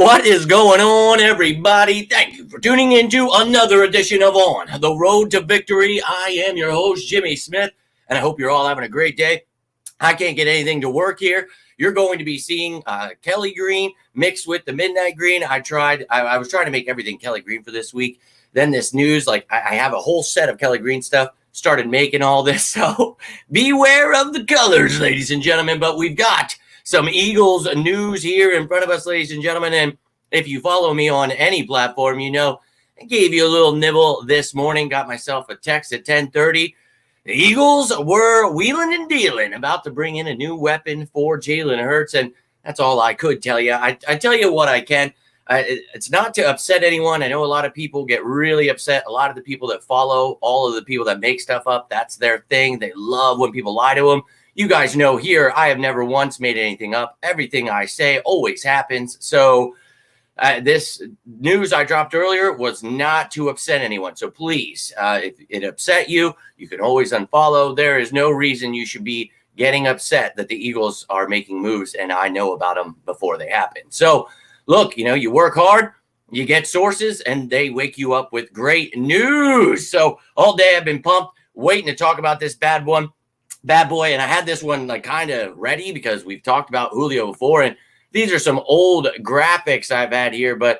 What is going on, everybody? Thank you for tuning into another edition of On the Road to Victory. I am your host, Jimmy Smith, and I hope you're all having a great day. I can't get anything to work here. You're going to be seeing Kelly Green mixed with the Midnight Green. I was trying to make everything Kelly Green for this week. Then this news, I have a whole set of Kelly Green stuff. Started making all this, so beware of the colors, ladies and gentlemen. But we've got some Eagles news here in front of us, ladies and gentlemen. And if you follow me on any platform, you know I gave you a little nibble this morning. Got myself a text at 10:30. The Eagles were wheeling and dealing, about to bring in a new weapon for Jalen Hurts, and that's all I could tell you. I tell you what I can. It's not to upset anyone. I know a lot of people get really upset. A lot of the people that follow, all of the people that make stuff up, that's their thing. They love when people lie to them. You guys know here, I have never once made anything up. Everything I say always happens. So this news I dropped earlier was not to upset anyone. So please, if it upset you, you can always unfollow. There is no reason you should be getting upset that the Eagles are making moves, and I know about them before they happen. So look, you work hard, you get sources, and they wake you up with great news. So all day I've been pumped, waiting to talk about this bad boy. And I had this one kind of ready because we've talked about Julio before, and these are some old graphics I've had here. But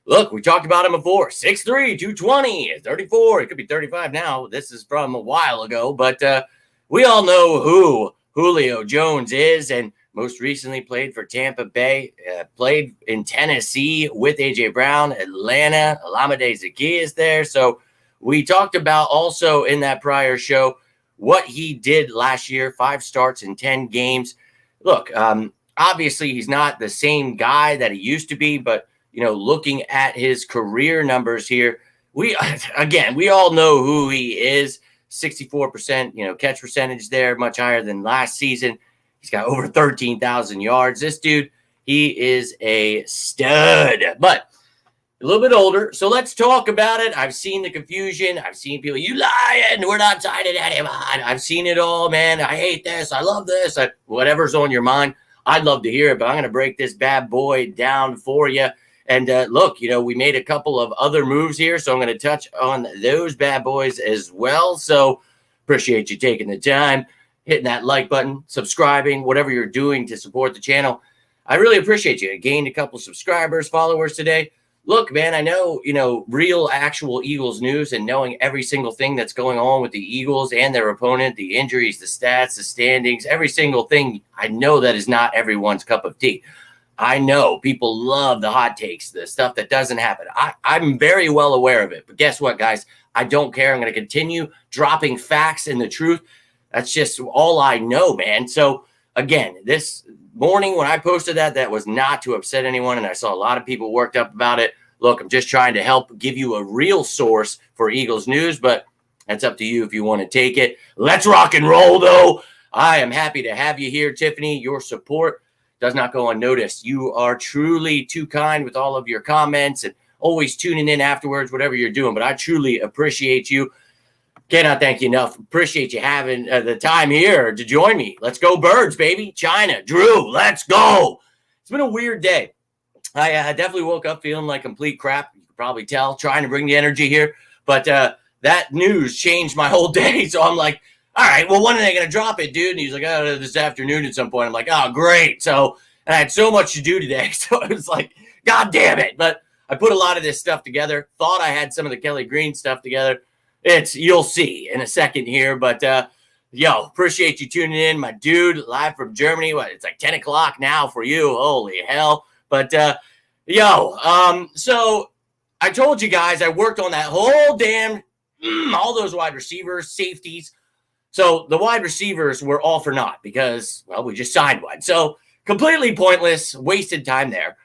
look, we talked about him before. 6'3", 220, 34. It could be 35 now. This is from a while ago, but we all know who Julio Jones is, and most recently played for Tampa Bay, played in Tennessee with A.J. Brown, Atlanta, Alameda Zaccheaus there. So we talked about also in that prior show what he did last year, 5 starts in 10 games. Look, obviously he's not the same guy that he used to be, but, looking at his career numbers here, we all know who he is. 64%, catch percentage there, much higher than last season. He's got over 13,000 yards. This dude, he is a stud, but a little bit older. So let's talk about it. I've seen the confusion. I've seen people, you lying, we're not signing anyone. I've seen it all, man. I hate this. I love this. Whatever's on your mind, I'd love to hear it, but I'm going to break this bad boy down for you. And look, we made a couple of other moves here, so I'm going to touch on those bad boys as well. So appreciate you taking the time, hitting that like button, subscribing, whatever you're doing to support the channel. I really appreciate you. I gained a couple subscribers, followers today. Look, man, I know, real actual Eagles news and knowing every single thing that's going on with the Eagles and their opponent, the injuries, the stats, the standings, every single thing. I know that is not everyone's cup of tea. I know people love the hot takes, the stuff that doesn't happen. I'm very well aware of it. But guess what, guys? I don't care. I'm going to continue dropping facts and the truth. That's just all I know, man. So, again, this morning when I posted that was not to upset anyone, and I saw a lot of people worked up about it. Look, I'm just trying to help give you a real source for Eagles news, but that's up to you if you want to take it. Let's rock and roll, though. I am happy to have you here, Tiffany. Your support does not go unnoticed. You are truly too kind with all of your comments and always tuning in afterwards, whatever you're doing, but I truly appreciate you. Cannot thank you enough. Appreciate you having the time here to join me. Let's go Birds, baby. China, Drew, let's go. It's been a weird day. I definitely woke up feeling like complete crap. You can probably tell, trying to bring the energy here. But that news changed my whole day. So I'm like, all right, well, when are they going to drop it, dude? And he's like, oh, this afternoon at some point. I'm like, oh, great. So and I had so much to do today. So it was like, God damn it. But I put a lot of this stuff together. Thought I had some of the Kelly Green stuff together. You'll see in a second here, but appreciate you tuning in, my dude, live from Germany. It's like 10 o'clock now for you. Holy hell. But so I told you guys I worked on that whole damn all those wide receivers, safeties. So the wide receivers were all for naught because, well, we just signed one. So completely pointless, wasted time there.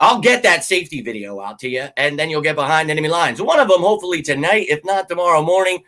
I'll get that safety video out to you, and then you'll get behind enemy lines. One of them, hopefully tonight, if not tomorrow morning.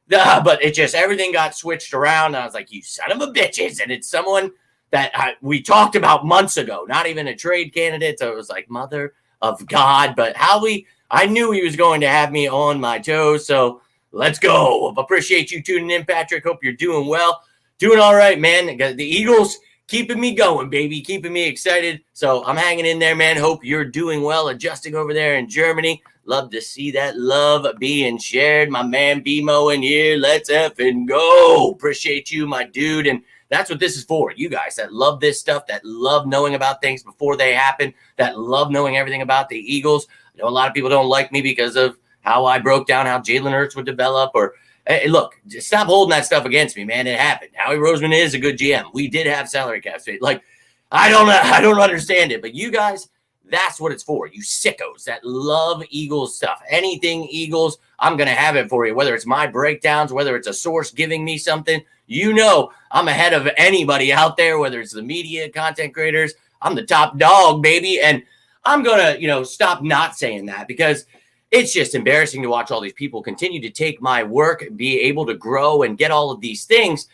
But it just, everything got switched around. I was like, you son of a bitches. And it's someone that we talked about months ago, not even a trade candidate. So it was like, mother of God. But I knew he was going to have me on my toes. So let's go. Appreciate you tuning in, Patrick. Hope you're doing well. Doing all right, man. The Eagles keeping me going, baby, keeping me excited. So I'm hanging in there, man. Hope you're doing well, adjusting over there in Germany. Love to see that love being shared. My man BMO in here. Let's effing go. Appreciate you, my dude. And that's what this is for. You guys that love this stuff, that love knowing about things before they happen, that love knowing everything about the Eagles. I know a lot of people don't like me because of how I broke down how Jalen Hurts would develop. Or hey, look, just stop holding that stuff against me, man. It happened. Howie Roseman is a good GM. We did have salary cap space. Like, I don't understand it, but you guys, that's what it's for. You sickos that love Eagles stuff. Anything Eagles, I'm going to have it for you. Whether it's my breakdowns, whether it's a source giving me something, I'm ahead of anybody out there, whether it's the media, content creators. I'm the top dog, baby. And I'm going to, stop not saying that because it's just embarrassing to watch all these people continue to take my work, be able to grow and get all of these things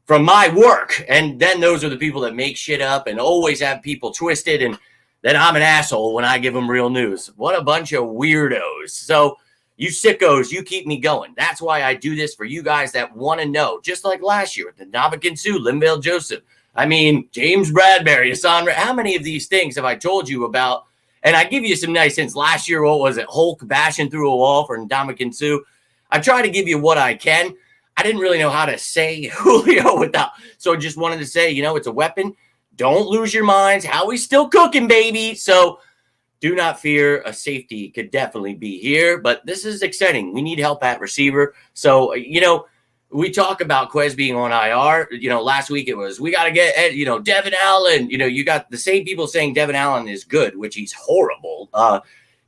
from my work. And then those are the people that make shit up and always have people twisted. And then I'm an asshole when I give them real news. What a bunch of weirdos. So you sickos, you keep me going. That's why I do this for you guys that want to know. Just like last year with the Ndamukong Suh, Linval Joseph. I mean, James Bradbury, Hassan. How many of these things have I told you about? And I give you some nice hints. Last year, what was it? Hulk bashing through a wall for Ndamukong Suh. I try to give you what I can. I didn't really know how to say Julio without. So just wanted to say, it's a weapon. Don't lose your minds. Howie's still cooking, baby. So do not fear. A safety could definitely be here. But this is exciting. We need help at receiver. So, we talk about Quez being on IR. Last week it was, we got to get, Devin Allen. You got the same people saying Devin Allen is good, which he's horrible.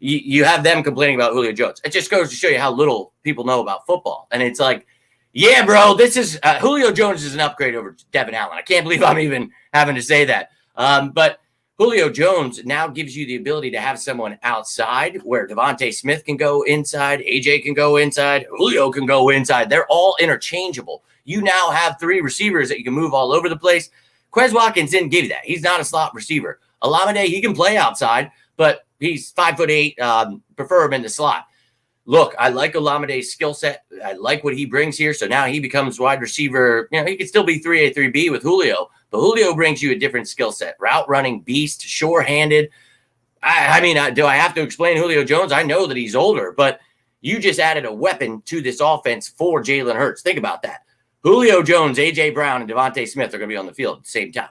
You have them complaining about Julio Jones. It just goes to show you how little people know about football. And it's like, yeah, bro, this is Julio Jones is an upgrade over Devin Allen. I can't believe I'm even having to say that. But Julio Jones now gives you the ability to have someone outside where Devontae Smith can go inside, AJ can go inside, Julio can go inside. They're all interchangeable. You now have 3 receivers that you can move all over the place. Quez Watkins didn't give you that. He's not a slot receiver. Olamide, he can play outside, but he's 5'8", prefer him in the slot. Look, I like Olamide's skill set. I like what he brings here. So now he becomes wide receiver. He could still be 3A, 3B with Julio, but Julio brings you a different skill set. Route running beast, sure-handed. I mean, do I have to explain Julio Jones? I know that he's older, but you just added a weapon to this offense for Jalen Hurts. Think about that. Julio Jones, A.J. Brown, and Devontae Smith are going to be on the field at the same time.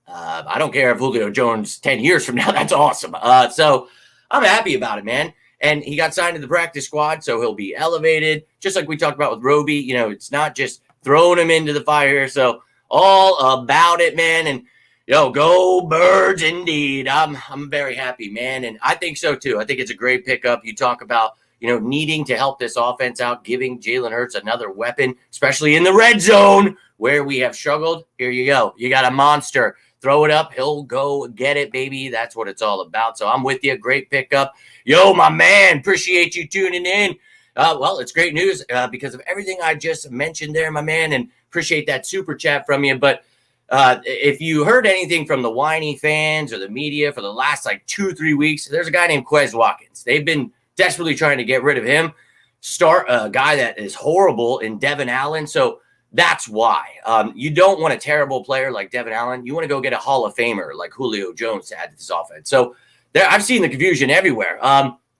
I don't care if Julio Jones 10 years from now, that's awesome. So I'm happy about it, man. And he got signed to the practice squad, so he'll be elevated. Just like we talked about with Roby, it's not just throwing him into the fire. So all about it, man. And, go Birds indeed. I'm very happy, man. And I think so, too. I think it's a great pickup. You talk about, needing to help this offense out, giving Jalen Hurts another weapon, especially in the red zone where we have struggled. Here you go. You got a monster. Throw it up. He'll go get it, baby. That's what it's all about. So I'm with you. Great pickup. Yo, my man. Appreciate you tuning in. Well, it's great news because of everything I just mentioned there, my man, and appreciate that super chat from you. But if you heard anything from the whiny fans or the media for the last 2-3 weeks, there's a guy named Quez Watkins. They've been desperately trying to get rid of him. Start a guy that is horrible in Devin Allen. So that's why. You don't want a terrible player like Devin Allen. You want to go get a Hall of Famer like Julio Jones to add to this offense. So I've seen the confusion everywhere.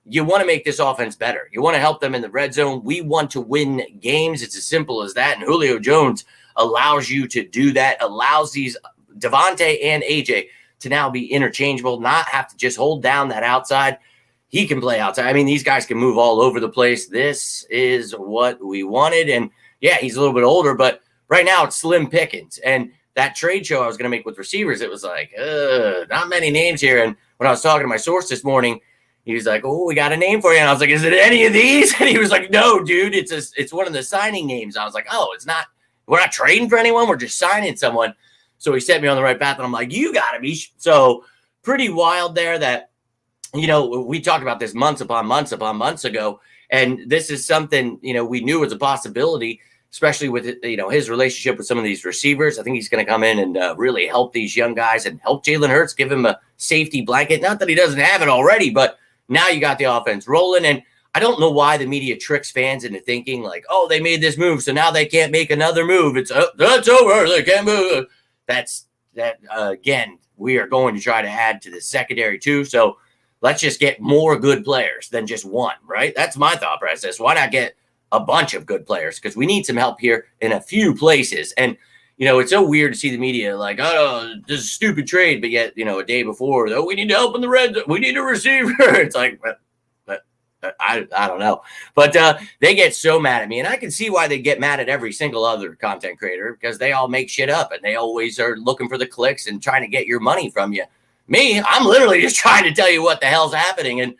You want to make this offense better. You want to help them in the red zone. We want to win games. It's as simple as that. And Julio Jones allows you to do that, allows these Devontae and AJ to now be interchangeable, not have to just hold down that outside. He can play outside. I mean, these guys can move all over the place. This is what we wanted. And yeah, he's a little bit older, but right now it's slim pickings. And that trade show I was going to make with receivers, it was like, not many names here. And when I was talking to my source this morning, he was like, oh, we got a name for you. And I was like, is it any of these? And he was like, no, dude, it's one of the signing names. I was like, oh, it's not, we're not trading for anyone. We're just signing someone. So he set me on the right path. And I'm like, you got to be. So pretty wild there that, we talked about this months upon months ago. And this is something, we knew was a possibility, especially with, his relationship with some of these receivers. I think he's going to come in and really help these young guys and help Jalen Hurts, give him a safety blanket. Not that he doesn't have it already, but now you got the offense rolling. And I don't know why the media tricks fans into thinking like, oh, they made this move, so now they can't make another move. That's over. They can't move. That's that again, we are going to try to add to the secondary too. So let's just get more good players than just one, right? That's my thought process. Why not get a bunch of good players? Because we need some help here in a few places. And, it's so weird to see the media like, oh, this is a stupid trade. But yet, a day before, oh, we need help in the red. We need a receiver. It's like, I don't know. But they get so mad at me. And I can see why they get mad at every single other content creator, because they all make shit up and they always are looking for the clicks and trying to get your money from you. Me, I'm literally just trying to tell you what the hell's happening. And,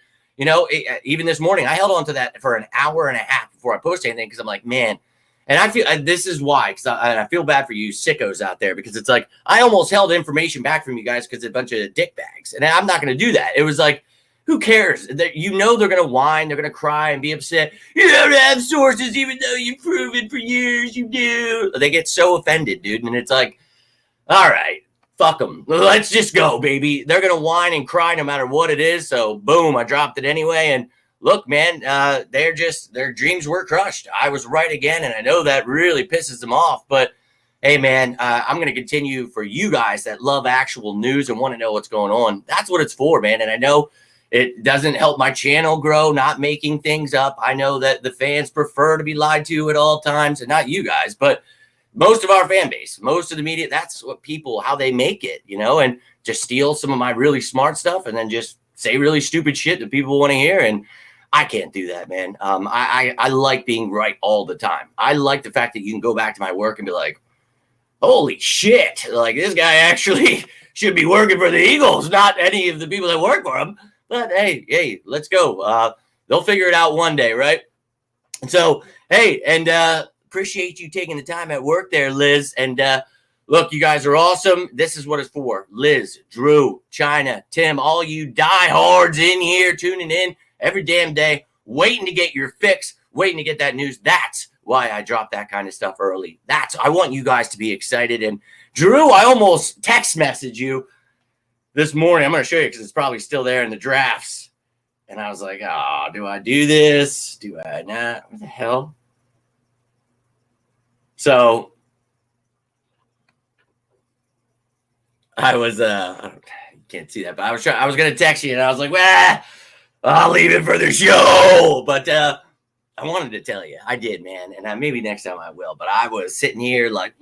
even this morning, I held on to that for an hour and a half before I posted anything, because I'm like, man. And I feel this is why, because I feel bad for you sickos out there, because it's like I almost held information back from you guys because it's a bunch of dick bags. And I'm not going to do that. It was like, who cares? They're going to whine. They're going to cry and be upset. You don't have sources, even though you've proven for years you do. They get so offended, dude. And it's like, all right. Fuck them. Let's just go, baby. They're going to whine and cry no matter what it is. So, boom, I dropped it anyway. And look, man, their dreams were crushed. I was right again, and I know that really pisses them off. But, hey, man, I'm going to continue for you guys that love actual news and want to know what's going on. That's what it's for, man. And I know it doesn't help my channel grow, not making things up. I know that the fans prefer to be lied to at all times, and not you guys, but most of our fan base, most of the media, that's what people, how they make it, and just steal some of my really smart stuff and then just say really stupid shit that people want to hear. And I can't do that, man. I like being right all the time. I like the fact that you can go back to my work and be like, holy shit, like this guy actually should be working for the Eagles, not any of the people that work for him. But hey, let's go. They'll figure it out one day, right? And so, hey, and appreciate you taking the time at work there, Liz. And look, you guys are awesome. This is what it's for. Liz, Drew, China, Tim, all you diehards in here tuning in every damn day, waiting to get your fix, waiting to get that news. That's why I drop that kind of stuff early. I want you guys to be excited. And Drew, I almost text messaged you this morning. I'm going to show you because it's probably still there in the drafts. And I was like, oh, do I do this? Do I not? What the hell? So I was, you can't see that, but I was going to text you and I was like, well, I'll leave it for the show. But I wanted to tell you, I did, man. And maybe next time I will, but I was sitting here like,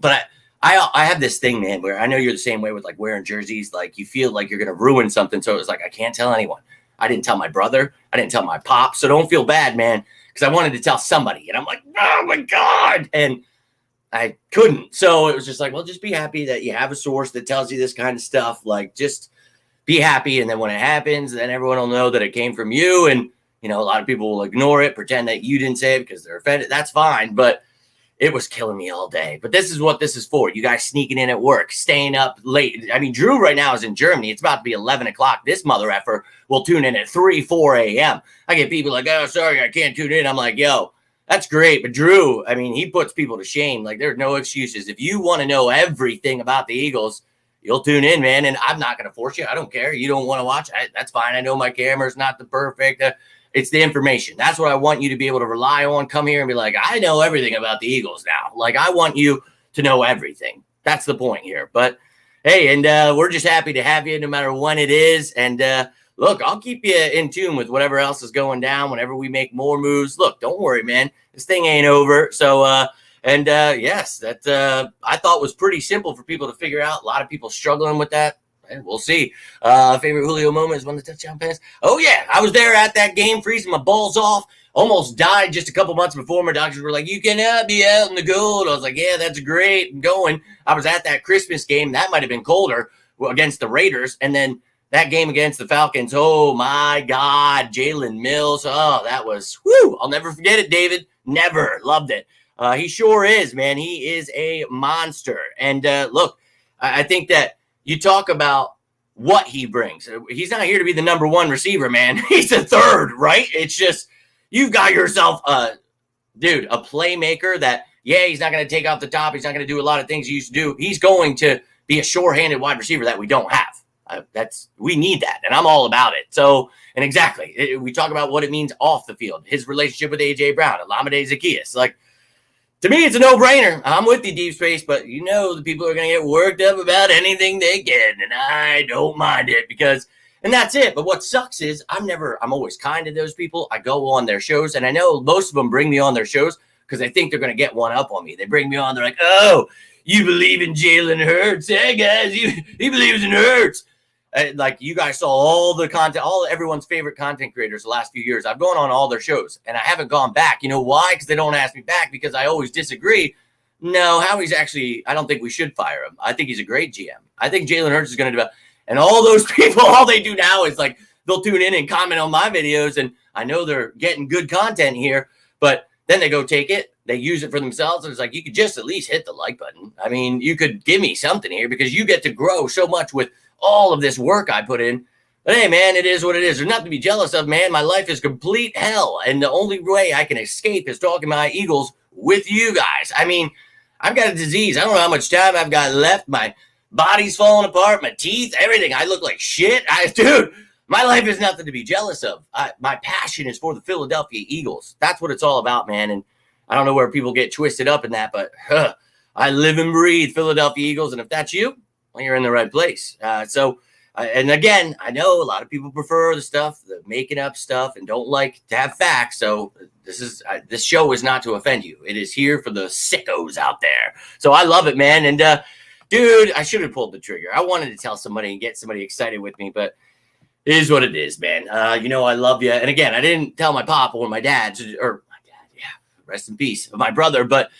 but I have this thing, man, where I know you're the same way with like wearing jerseys. Like you feel like you're going to ruin something. So it was like, I can't tell anyone. I didn't tell my brother. I didn't tell my pop. So don't feel bad, man. Because I wanted to tell somebody. And I'm like, oh, my God. And I couldn't. So it was just like, well, just be happy that you have a source that tells you this kind of stuff. Like, just be happy. And then when it happens, then everyone will know that it came from you. And, a lot of people will ignore it, pretend that you didn't say it because they're offended. That's fine. But it was killing me all day. But this is what this is for. You guys sneaking in at work, staying up late. I mean, Drew right now is in Germany. It's about to be 11 o'clock. This mother effer will tune in at 4 a.m. I get people like, oh, sorry, I can't tune in. I'm like, yo, that's great. But Drew, I mean, he puts people to shame. Like, there's no excuses. If you want to know everything about the Eagles, you'll tune in, man. And I'm not going to force you. I don't care. You don't want to watch. That's fine. I know my camera's not the perfect. It's the information. That's what I want you to be able to rely on. Come here and be like, I know everything about the Eagles now. Like, I want you to know everything. That's the point here. But, hey, and we're just happy to have you no matter when it is. And, look, I'll keep you in tune with whatever else is going down whenever we make more moves. Look, don't worry, man. This thing ain't over. So, yes, that I thought was pretty simple for people to figure out. A lot of people struggling with that. And we'll see. Favorite Julio moment is when the touchdown pass. Oh, yeah. I was there at that game, freezing my balls off. Almost died just a couple months before. My doctors were like, you cannot be out in the cold. I was like, yeah, that's great. I'm going. I was at that Christmas game. That might have been colder against the Raiders. And then that game against the Falcons. Oh, my God. Jalen Mills. Oh, that was, whoo. I'll never forget it, David. Never. Loved it. He sure is, man. He is a monster. And look, I think that you talk about what he brings. He's not here to be the number one receiver, man. He's the third, right? It's just, you've got yourself a playmaker that, yeah, he's not going to take off the top. He's not going to do a lot of things he used to do. He's going to be a sure-handed wide receiver that we don't have. We need that, and I'm all about it. So, and exactly, we talk about what it means off the field. His relationship with A.J. Brown, Olamide Zaccheaus. Like, To me, it's a no-brainer. I'm with you, Deep Space, but you know the people are going to get worked up about anything they can, and I don't mind it because, and that's it. But what sucks is I'm always kind to those people. I go on their shows, and I know most of them bring me on their shows because they think they're going to get one up on me. They bring me on, they're like, oh, you believe in Jalen Hurts? Hey, guys, he believes in Hurts. Like you guys saw all the content, everyone's favorite content creators the last few years. I've gone on all their shows and I haven't gone back. You know why? Because they don't ask me back because I always disagree. No, Howie's actually, I don't think we should fire him. I think he's a great GM. I think Jalen Hurts is going to develop. And all those people, all they do now is like they'll tune in and comment on my videos. And I know they're getting good content here, but then they go take it. They use it for themselves. And it's like, you could just at least hit the like button. I mean, you could give me something here because you get to grow so much with all of this work I put in. But hey, man, it is what it is. There's nothing to be jealous of, man. My life is complete hell. And the only way I can escape is talking my Eagles with you guys. I mean, I've got a disease. I don't know how much time I've got left. My body's falling apart, my teeth, everything. I look like shit. Dude, my life is nothing to be jealous of. My passion is for the Philadelphia Eagles. That's what it's all about, man. And I don't know where people get twisted up in that, but I live and breathe Philadelphia Eagles. And if that's you, well, you're in the right place. And again, I know a lot of people prefer the making up stuff and don't like to have facts. So this show is not to offend you. It is here for the sickos out there. So I love it, man. And dude, I should have pulled the trigger. I wanted to tell somebody and get somebody excited with me, but it is what it is, man. You know, I love you. And again, I didn't tell my pop or my dad, yeah, rest in peace, my brother, but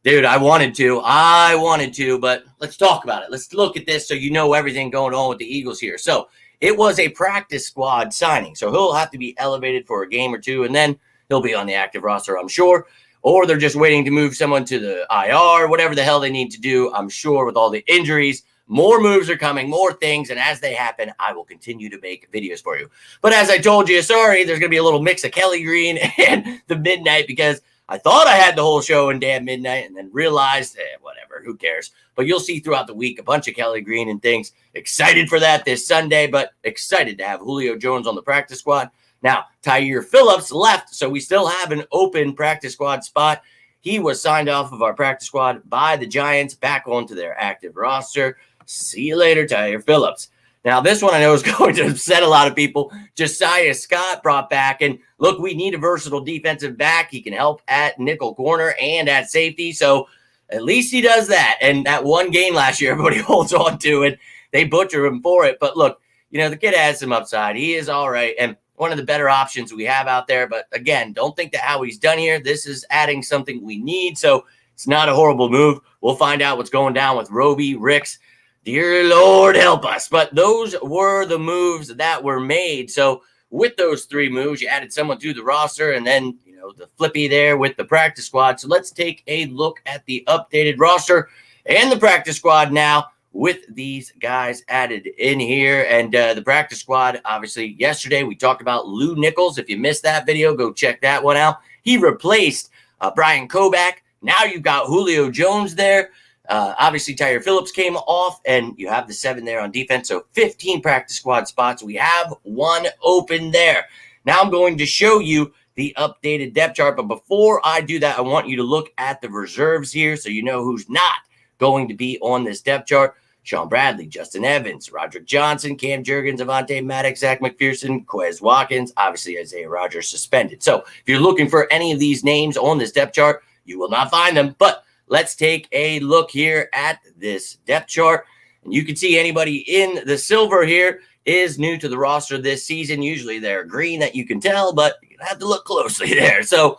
dude, I wanted to, but let's talk about it. Let's look at this so you know everything going on with the Eagles here. So it was a practice squad signing. So he'll have to be elevated for a game or two, and then he'll be on the active roster, I'm sure. Or they're just waiting to move someone to the IR, whatever the hell they need to do. I'm sure with all the injuries, more moves are coming, more things. And as they happen, I will continue to make videos for you. But as I told you, sorry, there's going to be a little mix of Kelly Green and the Midnight because I thought I had the whole show in damn midnight and then realized, whatever, who cares? But you'll see throughout the week a bunch of Kelly Green and things. Excited for that this Sunday, but excited to have Julio Jones on the practice squad. Now, Tyre Phillips left, so we still have an open practice squad spot. He was signed off of our practice squad by the Giants, back onto their active roster. See you later, Tyre Phillips. Now, this one I know is going to upset a lot of people. Josiah Scott brought back. And look, we need a versatile defensive back. He can help at nickel corner and at safety. So at least he does that. And that one game last year, everybody holds on to it. They butcher him for it. But look, you know, the kid has some upside. He is all right. And one of the better options we have out there. But again, don't think that how he's done here. This is adding something we need. So it's not a horrible move. We'll find out what's going down with Roby, Ricks. Dear Lord, help us. But those were the moves that were made. So with those three moves, you added someone to the roster and then, you know, the flippy there with the practice squad. So let's take a look at the updated roster and the practice squad now with these guys added in here. And the practice squad, obviously, yesterday we talked about Lou Nichols. If you missed that video, go check that one out. He replaced Brian Koback. Now you've got Julio Jones there. Obviously, Tyre Phillips came off, and you have the 7 there on defense. So 15 practice squad spots. We have one open there. Now I'm going to show you the updated depth chart. But before I do that, I want you to look at the reserves here so you know who's not going to be on this depth chart. Sean Bradley, Justin Evans, Roderick Johnson, Cam Jurgens, Avonte Maddox, Zach McPherson, Quez Watkins, obviously Isaiah Rodgers suspended. So if you're looking for any of these names on this depth chart, you will not find them. But let's take a look here at this depth chart. And you can see anybody in the silver here is new to the roster this season. Usually they're green that you can tell, but you have to look closely there. So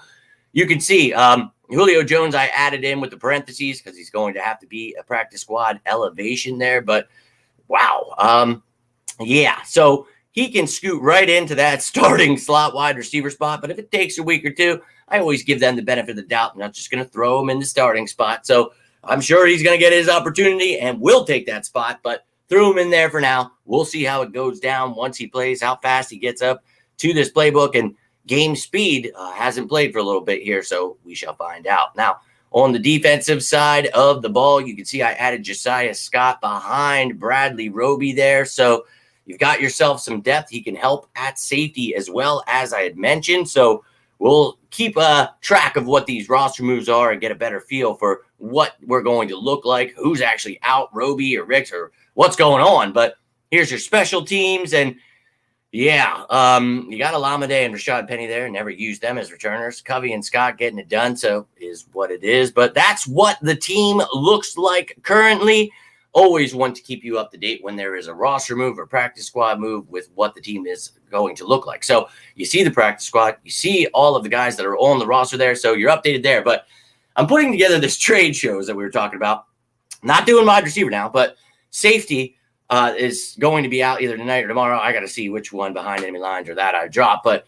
you can see Julio Jones I added in with the parentheses because he's going to have to be a practice squad elevation there. But wow. Yeah, so he can scoot right into that starting slot wide receiver spot. But if it takes a week or two, I always give them the benefit of the doubt. I'm not just going to throw him in the starting spot. So I'm sure he's going to get his opportunity and will take that spot, but threw him in there for now. We'll see how it goes down once he plays, how fast he gets up to this playbook. And game speed hasn't played for a little bit here, so we shall find out. Now, on the defensive side of the ball, you can see I added Josiah Scott behind Bradley Roby there. So you've got yourself some depth. He can help at safety as well, as I had mentioned. So we'll keep track of what these roster moves are and get a better feel for what we're going to look like, who's actually out, Roby or Ricks, or what's going on. But here's your special teams. And yeah, you got Alameda and Rashad Penny there. Never used them as returners. Covey and Scott getting it done, so is what it is. But that's what the team looks like currently. Always want to keep you up to date when there is a roster move or practice squad move with what the team is going to look like. So you see the practice squad, you see all of the guys that are on the roster there, so you're updated there. But I'm putting together this trade shows that we were talking about. Not doing wide receiver now, but safety is going to be out either tonight or tomorrow. I got to see which one behind enemy lines or that I drop. But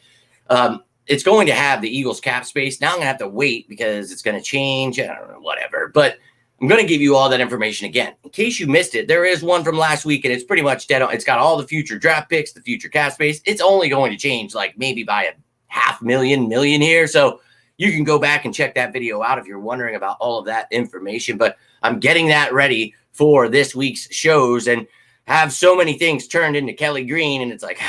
it's going to have the Eagles cap space. Now I'm going to have to wait because it's going to change. I don't know, whatever. But I'm going to give you all that information again. In case you missed it, there is one from last week, and it's pretty much dead on. It's got all the future draft picks, the future cap space. It's only going to change like maybe by $500,000 here. So you can go back and check that video out if you're wondering about all of that information. But I'm getting that ready for this week's shows and have so many things turned into Kelly Green. And it's like,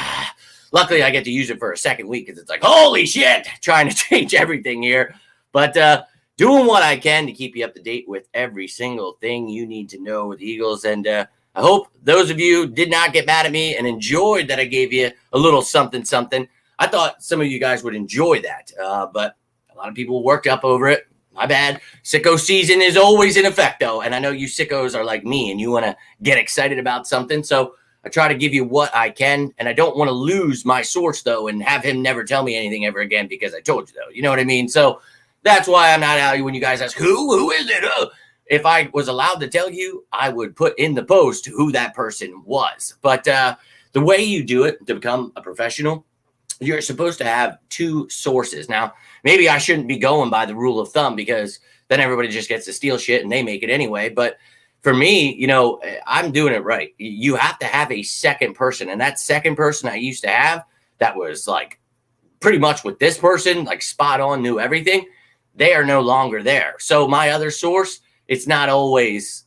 luckily I get to use it for a second week because it's like, holy shit, trying to change everything here. But doing what I can to keep you up to date with every single thing you need to know with the Eagles. And I hope those of you did not get mad at me and enjoyed that I gave you a little something. I thought some of you guys would enjoy that, but a lot of people worked up over it. My bad. Sicko season is always in effect, though. And I know you sickos are like me and you want to get excited about something. So I try to give you what I can. And I don't want to lose my source, though, and have him never tell me anything ever again because I told you, though. You know what I mean? So that's why I'm not out when you guys ask, who is it? If I was allowed to tell you, I would put in the post who that person was. But the way you do it to become a professional, you're supposed to have two sources. Now, maybe I shouldn't be going by the rule of thumb because then everybody just gets to steal shit and they make it anyway. But for me, I'm doing it right. You have to have a second person. And that second person I used to have that was like pretty much with this person, like spot on, knew everything. They are no longer there. So my other source, it's not always,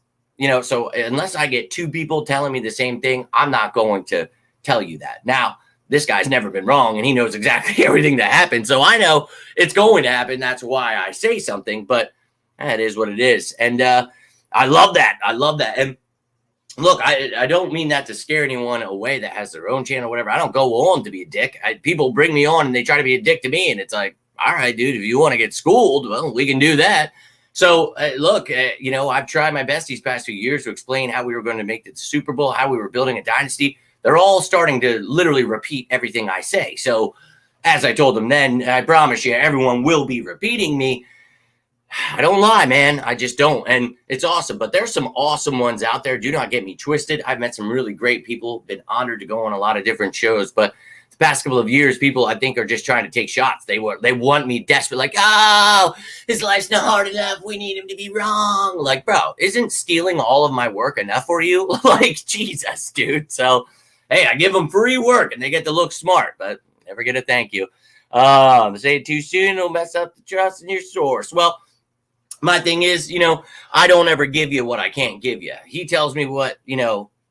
so unless I get two people telling me the same thing, I'm not going to tell you that. Now, this guy's never been wrong and he knows exactly everything that happened. So I know it's going to happen. That's why I say something, but that is what it is. And I love that. And look, I don't mean that to scare anyone away that has their own channel or whatever. I don't go on to be a dick. People bring me on and they try to be a dick to me. And it's like, all right, dude, if you want to get schooled, well, we can do that. So, look, I've tried my best these past few years to explain how we were going to make the Super Bowl, how we were building a dynasty. They're all starting to literally repeat everything I say. So, as I told them then, I promise you, everyone will be repeating me. I don't lie, man. I just don't. And it's awesome. But there's some awesome ones out there. Do not get me twisted. I've met some really great people, been honored to go on a lot of different shows. But the past couple of years, people, I think, are just trying to take shots. They want me desperate, like, oh, his life's not hard enough. We need him to be wrong. Like, bro, isn't stealing all of my work enough for you? Like, Jesus, dude. So, hey, I give them free work and they get to look smart, but never get a thank you. Say it too soon, it'll mess up the trust in your source. Well, my thing is, I don't ever give you what I can't give you. He tells me what,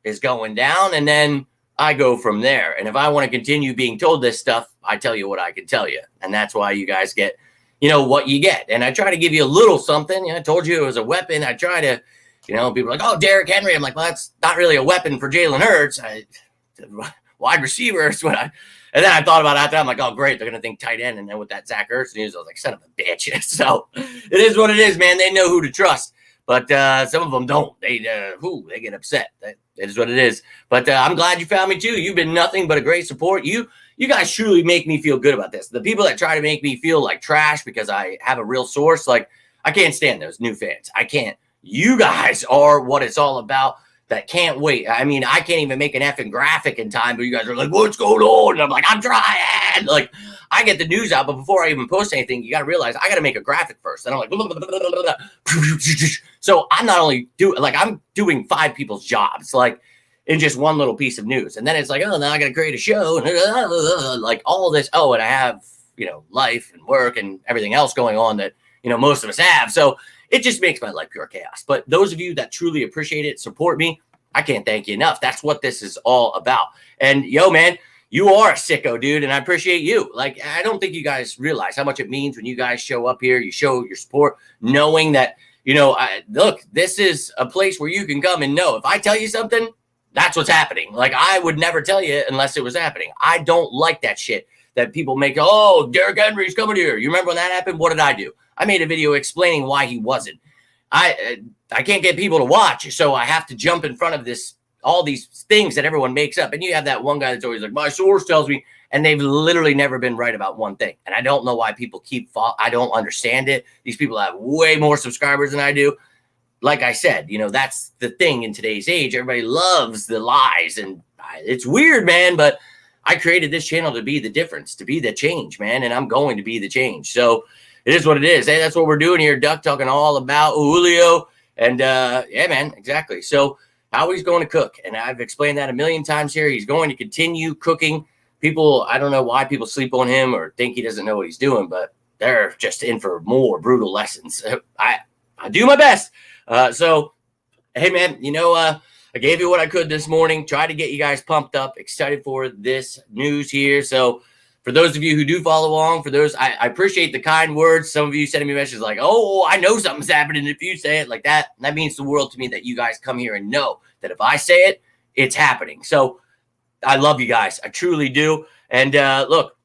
is going down, and then I go from there. And if I want to continue being told this stuff, I tell you what I can tell you. And that's why you guys get, what you get. And I try to give you a little something. I told you it was a weapon. I try to, people are like, oh, Derrick Henry. I'm like, well, that's not really a weapon for Jalen Hurts. Wide receiver is what and then I thought about it after. I'm like, oh, great. They're going to think tight end. And then with that Zach Ertz news, I was like, son of a bitch. So it is what it is, man. They know who to trust. But some of them don't. They get upset. That is what it is. But I'm glad you found me, too. You've been nothing but a great support. You guys truly make me feel good about this. The people that try to make me feel like trash because I have a real source, like, I can't stand those new fans. I can't. You guys are what it's all about. That can't wait. I mean, I can't even make an effing graphic in time, but you guys are like, what's going on? And I'm like, I'm trying. Like, I get the news out, but before I even post anything, you got to realize I got to make a graphic first. And I'm like, blah, blah, blah, blah, blah, blah. So I'm not only I'm doing 5 people's jobs, like in just one little piece of news. And then it's like, oh, now I got to create a show. Like all this. Oh, and I have, life and work and everything else going on that, most of us have. So it just makes my life pure chaos. But those of you that truly appreciate it, support me, I can't thank you enough. That's what this is all about. And man, you are a sicko, dude, and I appreciate you. Like, I don't think you guys realize how much it means when you guys show up here, you show your support, knowing that, look, this is a place where you can come and know if I tell you something, that's what's happening. Like, I would never tell you unless it was happening. I don't like that shit that people make. Oh, Derrick Henry's coming here. You remember when that happened? What did I do? I made a video explaining why he wasn't. I can't get people to watch, so I have to jump in front of all these things that everyone makes up. And you have that one guy that's always like, my source tells me, and they've literally never been right about one thing. And I don't know why people I don't understand it. These people have way more subscribers than I do. Like I said, that's the thing in today's age. Everybody loves the lies, and it's weird, man, but I created this channel to be the difference, to be the change, man, and I'm going to be the change. So it is what it is. Hey, that's what we're doing here, Duck, talking all about Julio. And yeah, man, exactly. So how he's going to cook, and I've explained that a million times here. He's going to continue cooking. People, I don't know why people sleep on him or think he doesn't know what he's doing, but they're just in for more brutal lessons. I do my best. So, hey, man, I gave you what I could this morning. Tried to get you guys pumped up, excited for this news here. So for those of you who do follow along, for those, I appreciate the kind words. Some of you sending me messages like, oh, I know something's happening if you say it like that. And that means the world to me that you guys come here and know that if I say it, it's happening. So I love you guys. I truly do. And look,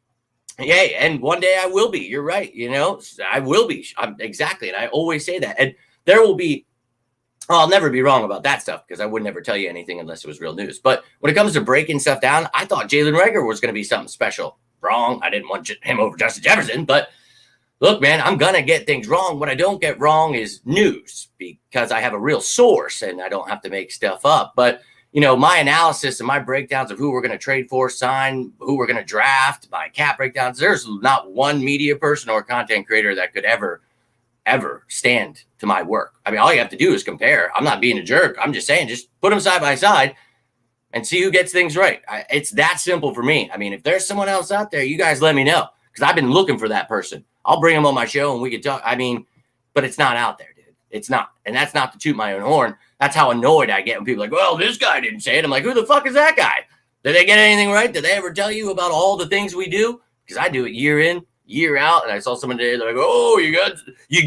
yeah, and one day I will be. You're right. I will be. Exactly. And I always say that. And there will be, I'll never be wrong about that stuff because I would never tell you anything unless it was real news. But when it comes to breaking stuff down, I thought Jalen Reagor was going to be something special. Wrong. I didn't want him over Justin Jefferson, but look, man, I'm going to get things wrong. What I don't get wrong is news because I have a real source and I don't have to make stuff up. But, my analysis and my breakdowns of who we're going to trade for, sign, who we're going to draft, my cap breakdowns, there's not one media person or content creator that could ever stand to my work. I mean, all you have to do is compare. I'm not being a jerk. I'm just saying, just put them side by side and see who gets things right. It's that simple for me. I mean, if there's someone else out there, you guys let me know because I've been looking for that person. I'll bring them on my show and we can talk. I mean, but it's not out there, dude. It's not. And that's not to toot my own horn. That's how annoyed I get when people are like, well, this guy didn't say it. I'm like, who the fuck is that guy? Did they get anything right? Did they ever tell you about all the things we do? Because I do it year in, year out. And I saw someone today, they're like, oh, you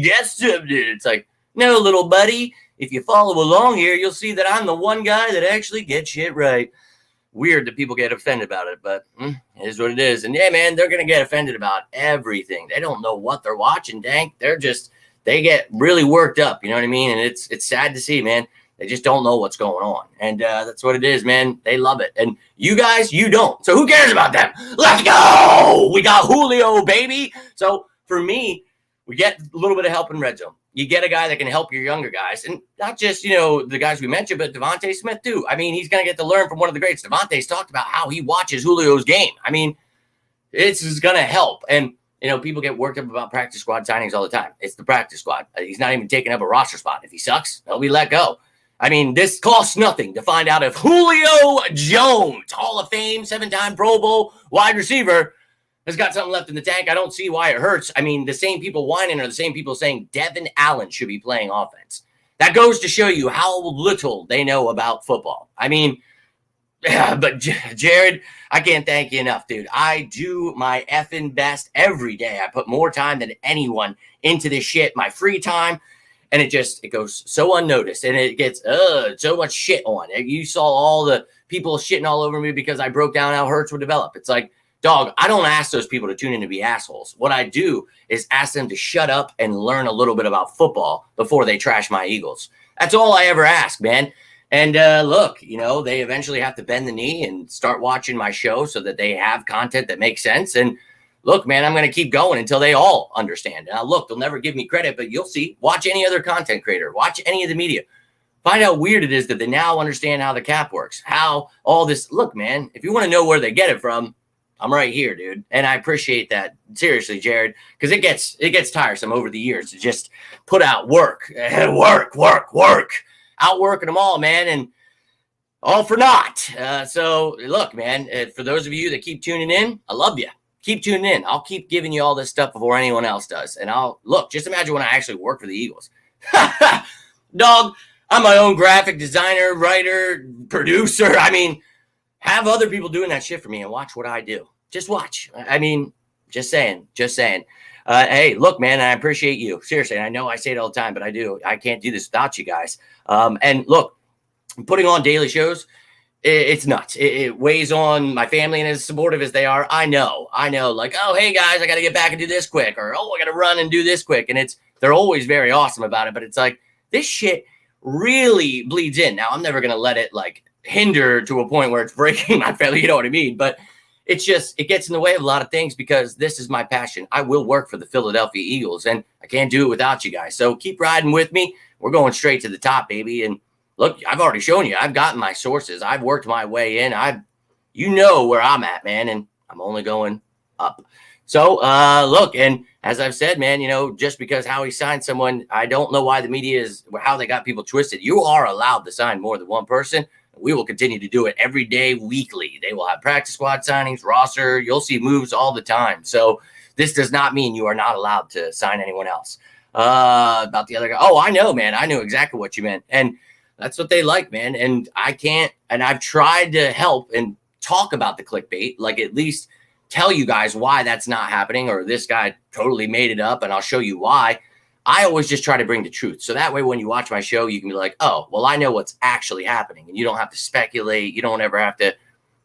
guessed something. It's like, no, little buddy. If you follow along here, you'll see that I'm the one guy that actually gets shit right. Weird that people get offended about it, but it is what it is. And yeah, man, they're going to get offended about everything. They don't know what they're watching, Dank. They get really worked up. You know what I mean? And it's sad to see, man. They just don't know what's going on. And that's what it is, man. They love it. And you guys, you don't. So who cares about them? Let's go. We got Julio, baby. So for me, we get a little bit of help in red zone. You get a guy that can help your younger guys. And not just, the guys we mentioned, but Devontae Smith, too. I mean, he's going to get to learn from one of the greats. Devontae's talked about how he watches Julio's game. I mean, it's going to help. And, people get worked up about practice squad signings all the time. It's the practice squad. He's not even taking up a roster spot. If he sucks, he'll be let go. I mean, this costs nothing to find out if Julio Jones, Hall of Fame, 7-time Pro Bowl wide receiver, has got something left in the tank. I don't see why it hurts. I mean, the same people whining are the same people saying Devin Allen should be playing offense. That goes to show you how little they know about football. I mean, yeah, but Jared, I can't thank you enough, dude. I do my effing best every day. I put more time than anyone into this shit, my free time. And it goes so unnoticed and it gets so much shit on. You saw all the people shitting all over me because I broke down how Hurts would develop. It's like, dog, I don't ask those people to tune in to be assholes. What I do is ask them to shut up and learn a little bit about football before they trash my Eagles. That's all I ever ask, man. And look, they eventually have to bend the knee and start watching my show so that they have content that makes sense. And look, man, I'm going to keep going until they all understand. Now, look, they'll never give me credit, but you'll see. Watch any other content creator. Watch any of the media. Find how weird it is that they now understand how the cap works, how all this. Look, man, if you want to know where they get it from, I'm right here, dude. And I appreciate that. Seriously, Jared, because it gets tiresome over the years to just put out work. Outworking them all, man, and all for naught. So, look, man, for those of you that keep tuning in, I love you. Keep tuning in. I'll keep giving you all this stuff before anyone else does. And just imagine when I actually work for the Eagles. Dog, I'm my own graphic designer, writer, producer. I mean, have other people doing that shit for me and watch what I do. Just watch. I mean, just saying. Hey, look, man, I appreciate you. Seriously, I know I say it all the time, but I do. I can't do this without you guys. And look, putting on daily shows, it's nuts. It weighs on my family, and as supportive as they are, I know. Like, oh, hey guys, I got to get back and do this quick, or oh, I got to run and do this quick. And they're always very awesome about it. But it's like this shit really bleeds in. Now, I'm never gonna let it like hinder to a point where it's breaking my family. You know what I mean? But it's just, it gets in the way of a lot of things because this is my passion. I will work for the Philadelphia Eagles, and I can't do it without you guys. So keep riding with me. We're going straight to the top, baby. And look, I've already shown you. I've gotten my sources. I've worked my way in. You know where I'm at, man, and I'm only going up. So, look, and as I've said, man, just because Howie signed someone, I don't know why the media is, how they got people twisted. You are allowed to sign more than one person. We will continue to do it every day, weekly. They will have practice squad signings, roster. You'll see moves all the time. So this does not mean you are not allowed to sign anyone else. About the other guy. Oh, I know, man. I knew exactly what you meant. And that's what they like, man. And I can't, and I've tried to help and talk about the clickbait, like at least tell you guys why that's not happening, or this guy totally made it up, and I'll show you why. I always just try to bring the truth. So that way, when you watch my show, you can be like, oh, well, I know what's actually happening, and you don't have to speculate. You don't ever have to.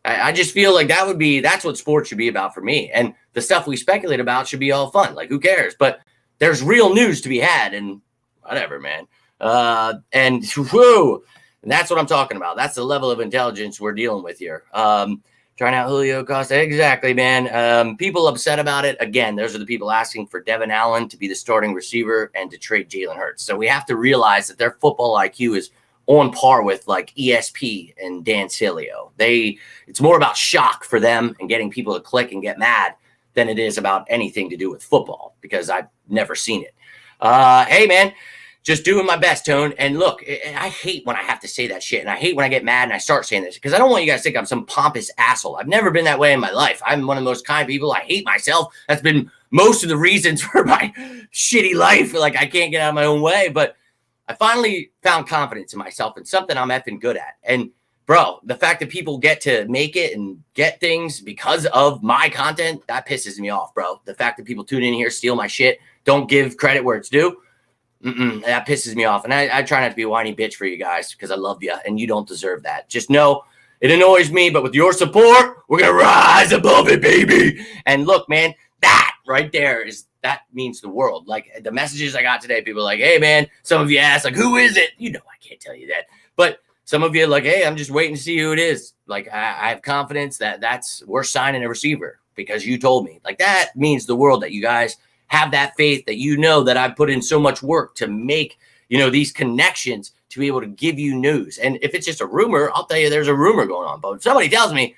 I just feel like that's what sports should be about for me. And the stuff we speculate about should be all fun. Like, who cares? But there's real news to be had, and whatever, man. And that's what I'm talking about. That's the level of intelligence we're dealing with here. Trying out Julio Costa. Exactly, man. People upset about it. Again, those are the people asking for Devin Allen to be the starting receiver and to trade Jalen Hurts. So we have to realize that their football IQ is on par with like ESP and Dan Sileo. It's more about shock for them and getting people to click and get mad than it is about anything to do with football, because I've never seen it. Hey, man. Just doing my best, Tone. And look, I hate when I have to say that shit. And I hate when I get mad and I start saying this, because I don't want you guys to think I'm some pompous asshole. I've never been that way in my life. I'm one of the most kind people. I hate myself. That's been most of the reasons for my shitty life. Like, I can't get out of my own way. But I finally found confidence in myself and something I'm effing good at. And, bro, the fact that people get to make it and get things because of my content, that pisses me off, bro. The fact that people tune in here, steal my shit, don't give credit where it's due. That pisses me off. And I try not to be a whiny bitch for you guys, because I love you and you don't deserve that. Just know it annoys me, but with your support, we're going to rise above it, baby. And look, man, that right there that means the world. Like, the messages I got today, people are like, hey, man, some of you ask, like, who is it? I can't tell you that. But some of you are like, hey, I'm just waiting to see who it is. Like, I have confidence that we're signing a receiver because you told me. Like, that means the world that you guys have that faith, that that I've put in so much work to make, these connections to be able to give you news. And if it's just a rumor, I'll tell you there's a rumor going on. But if somebody tells me,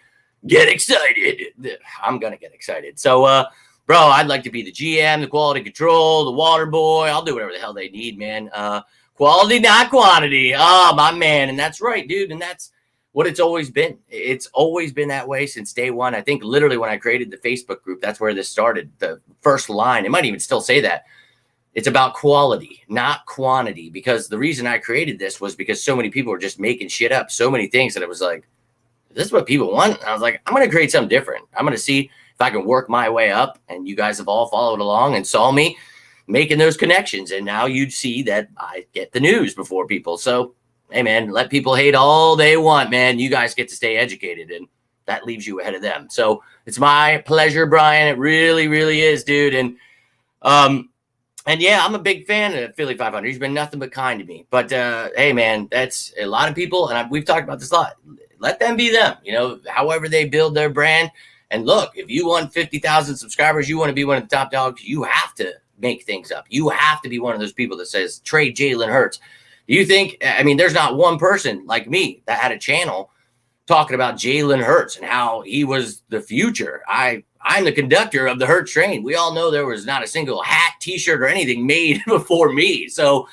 get excited, I'm going to get excited. So, bro, I'd like to be the GM, the quality control, the water boy. I'll do whatever the hell they need, man. Quality, not quantity. Oh, my man. And that's right, dude. And that's what it's always been. It's always been that way since day one. I think literally when I created the Facebook group, that's where this started. The first line, it might even still say that. It's about quality, not quantity, because the reason I created this was because so many people were just making shit up, so many things that it was like, is this what people want? And I was like, I'm going to create something different. I'm going to see if I can work my way up. And you guys have all followed along and saw me making those connections. And now you'd see that I get the news before people. So, hey, man, let people hate all they want, man. You guys get to stay educated, and that leaves you ahead of them. So it's my pleasure, Brian. It really, really is, dude. And yeah, I'm a big fan of Philly 500. He's been nothing but kind to me. But, hey, man, that's a lot of people, and we've talked about this a lot. Let them be them, however they build their brand. And look, if you want 50,000 subscribers, you want to be one of the top dogs, you have to make things up. You have to be one of those people that says, trade Jalen Hurts. Do you think, there's not one person like me that had a channel talking about Jalen Hurts and how he was the future. I'm the conductor of the Hurts train. We all know there was not a single hat, t-shirt, or anything made before me. So,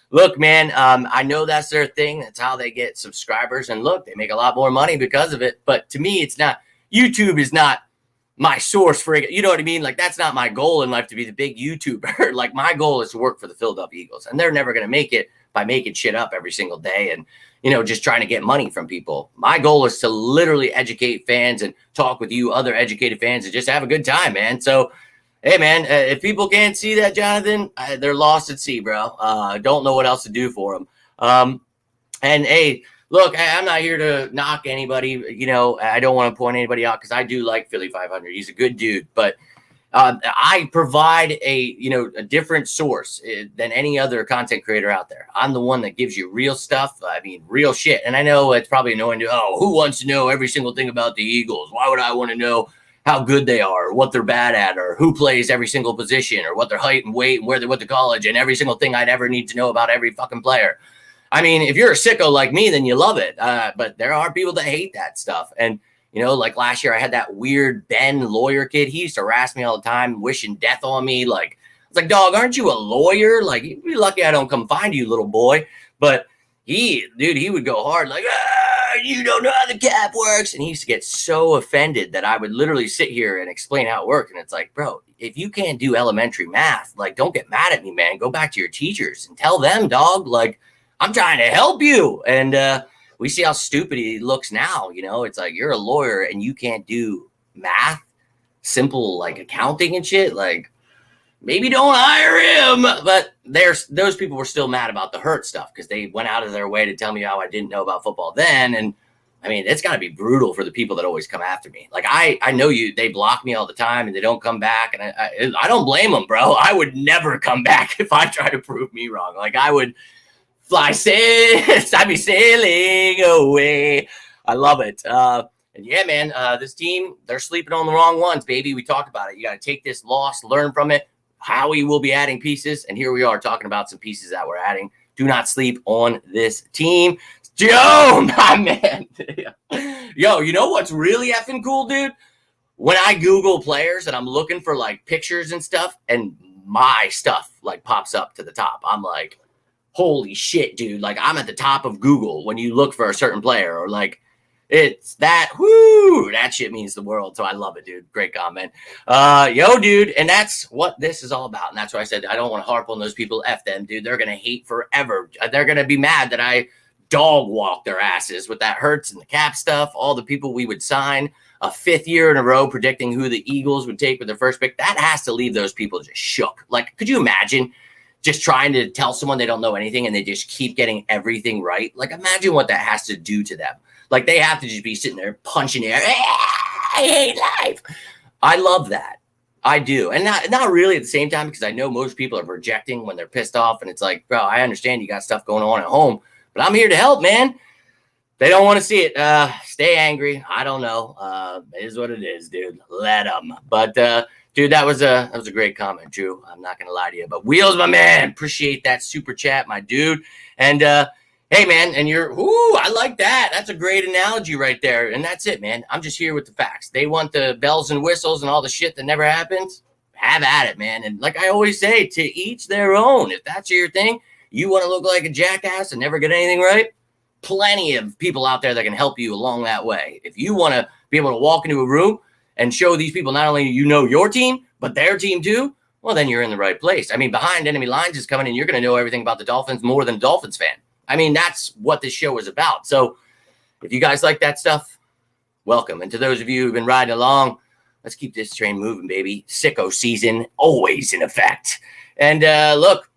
look, man, I know that's their thing. That's how they get subscribers. And look, they make a lot more money because of it. But to me, it's not, YouTube is not my source for it. You know what I mean? Like, that's not my goal in life, to be the big YouTuber. Like, my goal is to work for the Philadelphia Eagles, and they're never going to make it by making shit up every single day and, just trying to get money from people. My goal is to literally educate fans and talk with you other educated fans and just have a good time, man. So, hey, man, if people can't see that, Jonathan, they're lost at sea, bro. Don't know what else to do for them. And, hey, look, I'm not here to knock anybody. I don't want to point anybody out because I do like Philly 500. He's a good dude. But I provide a different source than any other content creator out there. I'm the one that gives you real stuff. I mean, real shit. And I know it's probably annoying to, who wants to know every single thing about the Eagles? Why would I want to know how good they are, or what they're bad at, or who plays every single position, or what their height and weight, and where they went to college, and every single thing I'd ever need to know about every fucking player? I mean, if you're a sicko like me, then you love it. But there are people that hate that stuff. And like last year, I had that weird Ben lawyer kid. He used to harass me all the time, wishing death on me. Like, it's like, dog, aren't you a lawyer? Like, you'd be lucky I don't come find you, little boy. But he would go hard, like, you don't know how the cap works. And he used to get so offended that I would literally sit here and explain how it worked. And it's like, bro, if you can't do elementary math, like, don't get mad at me, man. Go back to your teachers and tell them, dog, like, I'm trying to help you. And, we see how stupid he looks now. It's like, you're a lawyer and you can't do math, simple like accounting and shit. Like, maybe don't hire him. But those people were still mad about the hurt stuff because they went out of their way to tell me how I didn't know about football then. And I mean, it's got to be brutal for the people that always come after me. Like, I know they block me all the time and they don't come back. And I don't blame them, bro. I would never come back if I try to prove me wrong. Like, I would I'd be sailing away. I love it. And yeah, man, this team, they're sleeping on the wrong ones, baby. We talked about it. You got to take this loss, learn from it. Howie will be adding pieces. And here we are talking about some pieces that we're adding. Do not sleep on this team. Joe, my man. Yo, you know what's really effing cool, dude? When I Google players and I'm looking for like pictures and stuff and my stuff like pops up to the top, I'm like, holy shit, dude. Like, I'm at the top of Google when you look for a certain player, or like, it's that, that shit means the world. So I love it, dude. Great comment. Yo, dude. And that's what this is all about. And that's why I said, I don't want to harp on those people. F them, dude. They're going to hate forever. They're going to be mad that I dog walk their asses with that Hurts and the cap stuff. All the people we would sign a 5th year in a row predicting who the Eagles would take with their first pick. That has to leave those people just shook. Like, could you imagine just trying to tell someone they don't know anything and they just keep getting everything right? Like, imagine what that has to do to them. Like, they have to just be sitting there punching air. I hate life. I love that. I do. And not really at the same time, because I know most people are projecting when they're pissed off. And it's like, bro, I understand you got stuff going on at home, but I'm here to help, man. They don't want to see it. Stay angry. I don't know. It is what it is, dude. Let them. But, dude, that was a great comment, Drew. I'm not going to lie to you. But Wheels, my man, appreciate that super chat, my dude. And, hey, man, and I like that. That's a great analogy right there. And that's it, man. I'm just here with the facts. They want the bells and whistles and all the shit that never happens. Have at it, man. And like I always say, to each their own. If that's your thing, you want to look like a jackass and never get anything right, plenty of people out there that can help you along that way. If you want to be able to walk into a room and show these people not only your team, but their team too, well, then you're in the right place. I mean, Behind Enemy Lines is coming, and you're going to know everything about the Dolphins more than a Dolphins fan. I mean, that's what this show is about. So if you guys like that stuff, welcome. And to those of you who've been riding along, let's keep this train moving, baby. Sicko season, always in effect. And look,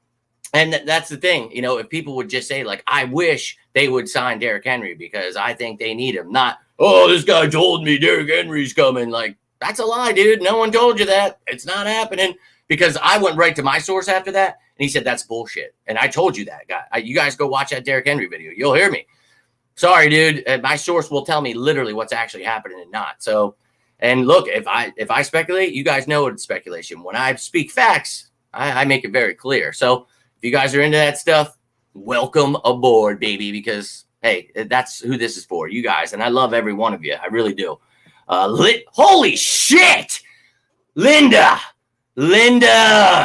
and that's the thing. If people would just say, like, I wish they would sign Derrick Henry because I think they need him, not, oh, this guy told me Derrick Henry's coming. Like, that's a lie, dude. No one told you that. It's not happening. Because I went right to my source after that, and he said, that's bullshit. And I told you that, guy. You guys go watch that Derrick Henry video. You'll hear me. Sorry, dude. My source will tell me literally what's actually happening and not. So, and look, if I speculate, you guys know it's speculation. When I speak facts, I make it very clear. So if you guys are into that stuff, welcome aboard, baby, because, hey, that's who this is for, you guys. And I love every one of you. I really do. Holy shit! Linda,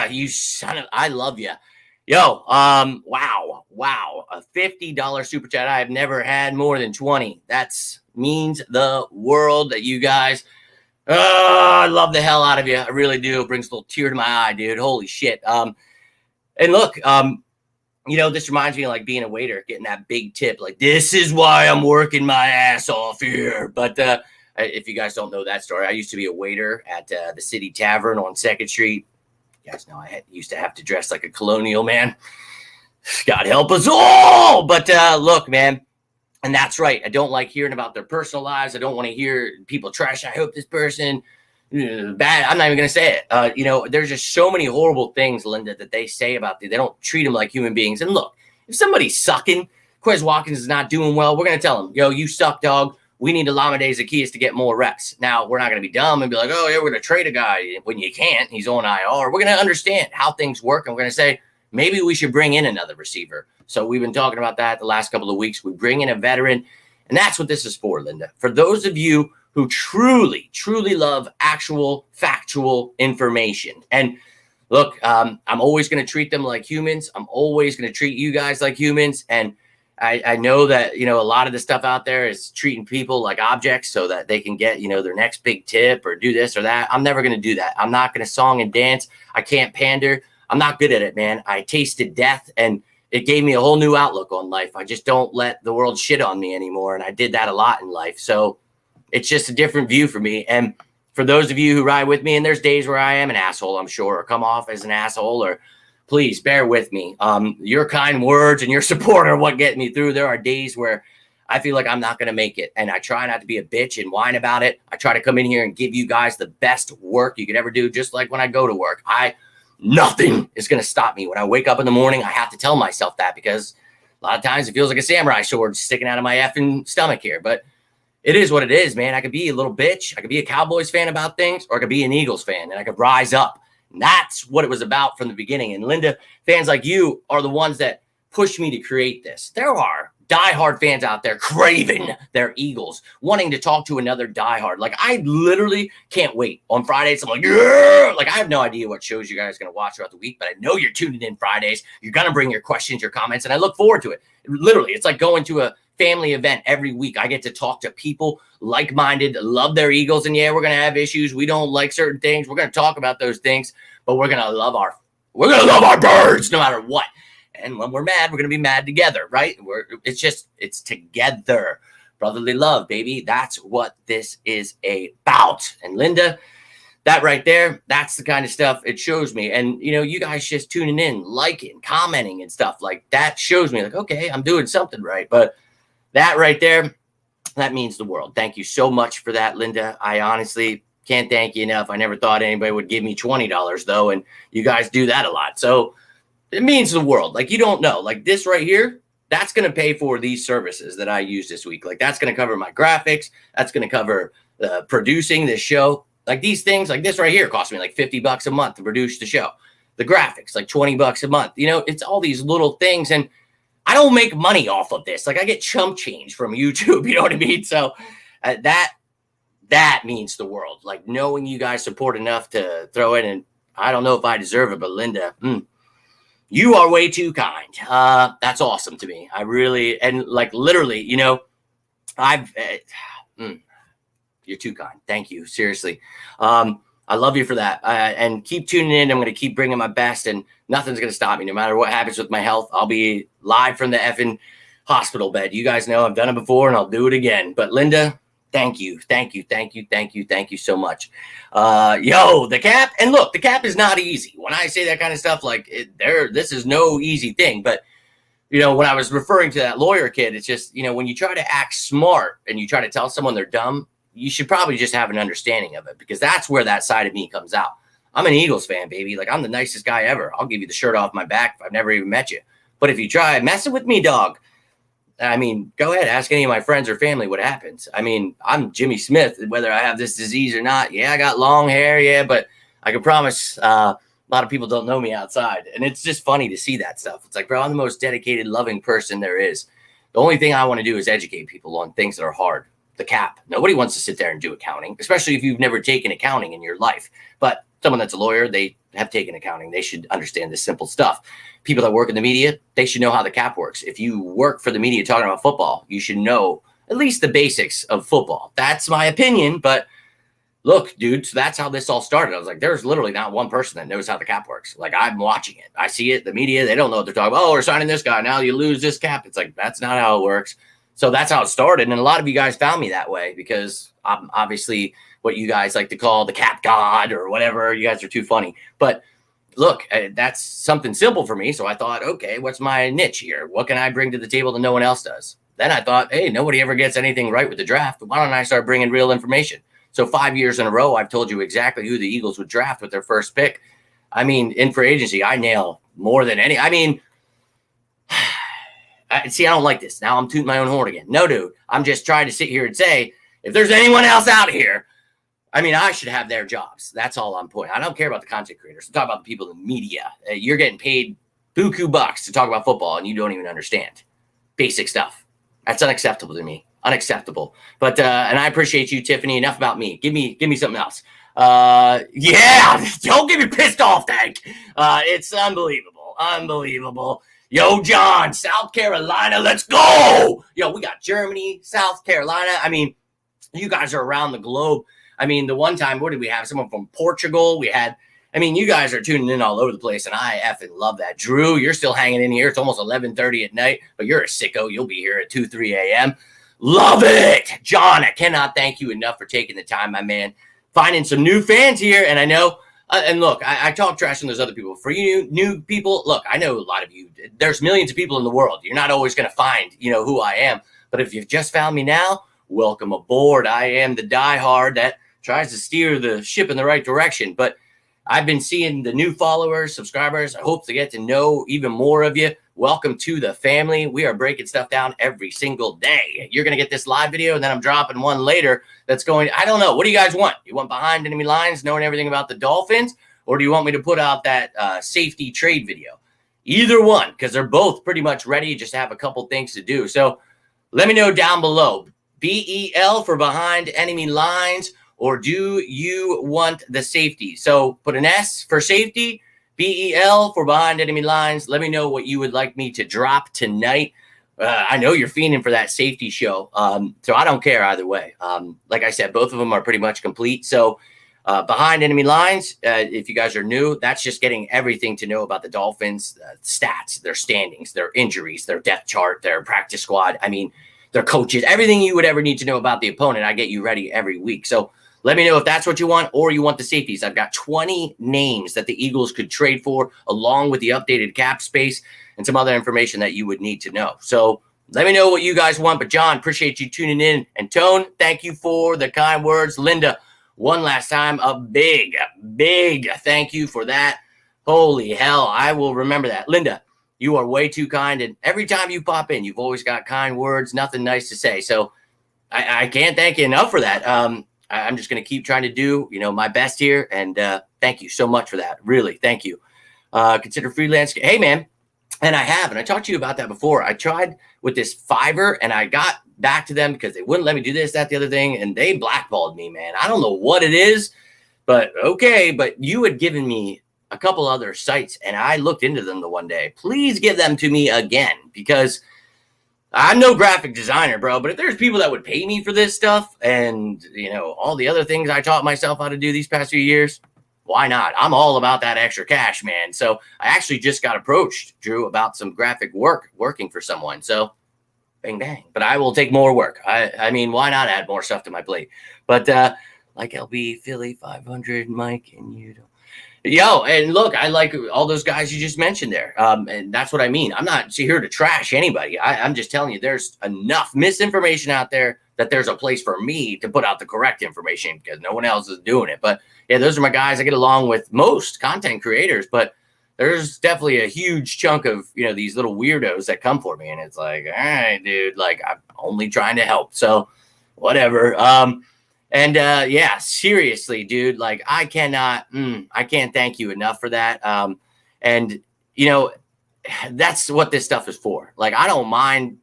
you son of, I love you. Yo, wow. A $50 super chat. I have never had more than 20. That's means the world that you guys, I love the hell out of you. I really do. It brings a little tear to my eye, dude. Holy shit. And look, This reminds me of like being a waiter, getting that big tip. Like, this is why I'm working my ass off here. But if you guys don't know that story, I used to be a waiter at the City Tavern on 2nd Street. You guys know I used to have to dress like a colonial man. God help us all. But look, man, and that's right. I don't like hearing about their personal lives. I don't want to hear people trash. I hope this person bad. I'm not even going to say it. There's just so many horrible things, Linda, that they say about them. They don't treat them like human beings. And look, if somebody's sucking, Quez Watkins is not doing well, we're going to tell him, yo, you suck, dog. We need Olamide Zaccheaus to get more reps. Now, we're not going to be dumb and be like, oh, yeah, we're going to trade a guy when you can't. He's on IR. We're going to understand how things work. And we're going to say, maybe we should bring in another receiver. So we've been talking about that the last couple of weeks. We bring in a veteran. And that's what this is for, Linda. For those of you who truly, truly love actual factual information. And look, I'm always going to treat them like humans. I'm always going to treat you guys like humans. And I know that, a lot of the stuff out there is treating people like objects so that they can get, their next big tip or do this or that. I'm never going to do that. I'm not going to song and dance. I can't pander. I'm not good at it, man. I tasted death and it gave me a whole new outlook on life. I just don't let the world shit on me anymore. And I did that a lot in life. So it's just a different view for me. And for those of you who ride with me, and there's days where I am an asshole, I'm sure, or come off as an asshole, or please bear with me. Your kind words and your support are what get me through. There are days where I feel like I'm not going to make it. And I try not to be a bitch and whine about it. I try to come in here and give you guys the best work you could ever do, just like when I go to work. Nothing is going to stop me. When I wake up in the morning, I have to tell myself that because a lot of times it feels like a samurai sword sticking out of my effing stomach here. But it is what it is, man. I could be a little bitch. I could be a Cowboys fan about things, or I could be an Eagles fan, and I could rise up. And that's what it was about from the beginning. And Linda, fans like you are the ones that pushed me to create this. There are diehard fans out there craving their Eagles, wanting to talk to another diehard. Like, I literally can't wait. On Fridays, I'm like, yeah! Like, I have no idea what shows you guys are going to watch throughout the week, but I know you're tuning in Fridays. You're going to bring your questions, your comments, and I look forward to it. Literally, it's like going to a family event every week. I get to talk to people like-minded, love their Eagles, and yeah, we're going to have issues. We don't like certain things. We're going to talk about those things, but we're going to love our birds no matter what. And when we're mad, we're going to be mad together, right? It's together. Brotherly love, baby. That's what this is about. And Linda, that right there, that's the kind of stuff it shows me. And, you guys just tuning in, liking, commenting and stuff like that shows me like, okay, I'm doing something right. But that right there, that means the world. Thank you so much for that, Linda. I honestly can't thank you enough. I never thought anybody would give me $20 though. And you guys do that a lot. So it means the world. Like, you don't know. Like, this right here, that's going to pay for these services that I use this week. Like, that's going to cover my graphics. That's going to cover producing this show. Like, these things, like this right here, cost me like $50 a month to produce the show. The graphics, like $20 a month. It's all these little things. And I don't make money off of this. Like, I get chump change from YouTube. You know what I mean? So that means the world. Like, knowing you guys support enough to throw in, and I don't know if I deserve it, but Linda, you are way too kind. That's awesome to me. I really, and like literally, you're too kind. Thank you. Seriously. I love you for that. And keep tuning in. I'm going to keep bringing my best, and nothing's going to stop me. No matter what happens with my health, I'll be live from the effing hospital bed. You guys know I've done it before and I'll do it again. But Linda, thank you so much. The cap. And look, the cap is not easy. When I say that kind of stuff, like this is no easy thing. But, when I was referring to that lawyer kid, it's just, when you try to act smart and you try to tell someone they're dumb, you should probably just have an understanding of it, because that's where that side of me comes out. I'm an Eagles fan, baby. Like, I'm the nicest guy ever. I'll give you the shirt off my back if I've never even met you. But if you try messing with me, dog, go ahead, ask any of my friends or family what happens. I'm Jimmy Smith, whether I have this disease or not. Yeah, I got long hair. Yeah, but I can promise a lot of people don't know me outside. And it's just funny to see that stuff. It's like, bro, I'm the most dedicated, loving person there is. The only thing I want to do is educate people on things that are hard. The cap. Nobody wants to sit there and do accounting, especially if you've never taken accounting in your life. But someone that's a lawyer, they have taken accounting. They should understand this simple stuff. People that work in the media, they should know how the cap works. If you work for the media talking about football, you should know at least the basics of football. That's my opinion, but look, dude, so that's how this all started. I was like, there's literally not one person that knows how the cap works. Like, I'm watching it. I see it. The media, they don't know what they're talking about. Oh, we're signing this guy. Now you lose this cap. It's like, that's not how it works. So that's how it started. And a lot of you guys found me that way because I'm obviously what you guys like to call the cap god or whatever. You guys are too funny. But look, that's something simple for me. So I thought, okay, what's my niche here? What can I bring to the table that no one else does? Then I thought, hey, nobody ever gets anything right with the draft. Why don't I start bringing real information? So 5 years in a row, I've told you exactly who the Eagles would draft with their first pick. I mean, in free agency, I nail more than any. I mean, I don't like this. Now I'm tooting my own horn again. No, dude. I'm just trying to sit here and say, if there's anyone else out here, I mean, I should have their jobs. That's all I'm pointing. I don't care about the content creators. I'm talking about the people in the media. You're getting paid buku bucks to talk about football, and you don't even understand basic stuff. That's unacceptable to me. Unacceptable. But and I appreciate you, Tiffany. Enough about me. Give me something else. Yeah, don't get me pissed off, Tank. It's unbelievable. Unbelievable. Yo, John, South Carolina, let's go. Yo, we got Germany, South Carolina. I mean, you guys are around the globe. I mean, the one time, what did we have? Someone from Portugal. We had, I mean, you guys are tuning in all over the place, and I effing love that. Drew, you're still hanging in here. It's almost 11:30 at night, but you're a sicko. You'll be here at 2, 3 a.m. Love it. John, I cannot thank you enough for taking the time, my man. Finding some new fans here, and I know, and look, I talk trash on those other people. For you new people, look, I know a lot of you. There's millions of people in the world. You're not always going to find, who I am. But if you've just found me now, welcome aboard. I am the diehard that tries to steer the ship in the right direction. But I've been seeing the new followers, subscribers. I hope to get to know even more of you. Welcome to the family. We are breaking stuff down every single day. You're going to get this live video, and then I'm dropping one later that's going, I don't know. What do you guys want? You want behind enemy lines, knowing everything about the Dolphins? Or do you want me to put out that safety trade video? Either one, because they're both pretty much ready. Just have a couple things to do. So let me know down below. BEL for behind enemy lines, or do you want the safety? So put an S for safety, BEL for behind enemy lines. Let me know what you would like me to drop tonight. I know you're fiending for that safety show, so I don't care either way. Like I said, both of them are pretty much complete. So behind enemy lines, if you guys are new, that's just getting everything to know about the Dolphins, stats, their standings, their injuries, their depth chart, their practice squad. I mean, their coaches, everything you would ever need to know about the opponent. I get you ready every week. So let me know if that's what you want, or you want the safeties. I've got 20 names that the Eagles could trade for, along with the updated cap space and some other information that you would need to know. So let me know what you guys want. But John, appreciate you tuning in. And Tone, thank you for the kind words. Linda, one last time, a big thank you for that. Holy hell, I will remember that. Linda, you are way too kind. And every time you pop in, you've always got kind words, nothing nice to say. So I can't thank you enough for that. I'm just going to keep trying to do, my best here. And thank you so much for that. Really, thank you. Consider freelance. Hey, man. And I have. And I talked to you about that before. I tried with this Fiverr, and I got back to them because they wouldn't let me do this, that, the other thing. And they blackballed me, man. I don't know what it is, but okay. But you had given me a couple other sites, and I looked into them the one day. Please give them to me again, because I'm no graphic designer, bro, but if there's people that would pay me for this stuff and, all the other things I taught myself how to do these past few years, why not? I'm all about that extra cash, man. So I actually just got approached, Drew, about some graphic working for someone. So bang, bang. But I will take more work. I mean, why not add more stuff to my plate? But like LB, Philly, 500, Mike, and you don't. Yo, and look, I like all those guys you just mentioned there. And that's what I mean. I'm not here to trash anybody. I'm just telling you there's enough misinformation out there that there's a place for me to put out the correct information because no one else is doing it. But yeah, those are my guys. I get along with most content creators, but there's definitely a huge chunk of, these little weirdos that come for me. And it's like, all right, dude, like I'm only trying to help. So whatever. And yeah, seriously, dude, like I can't thank you enough for that. And that's what this stuff is for. Like, I don't mind.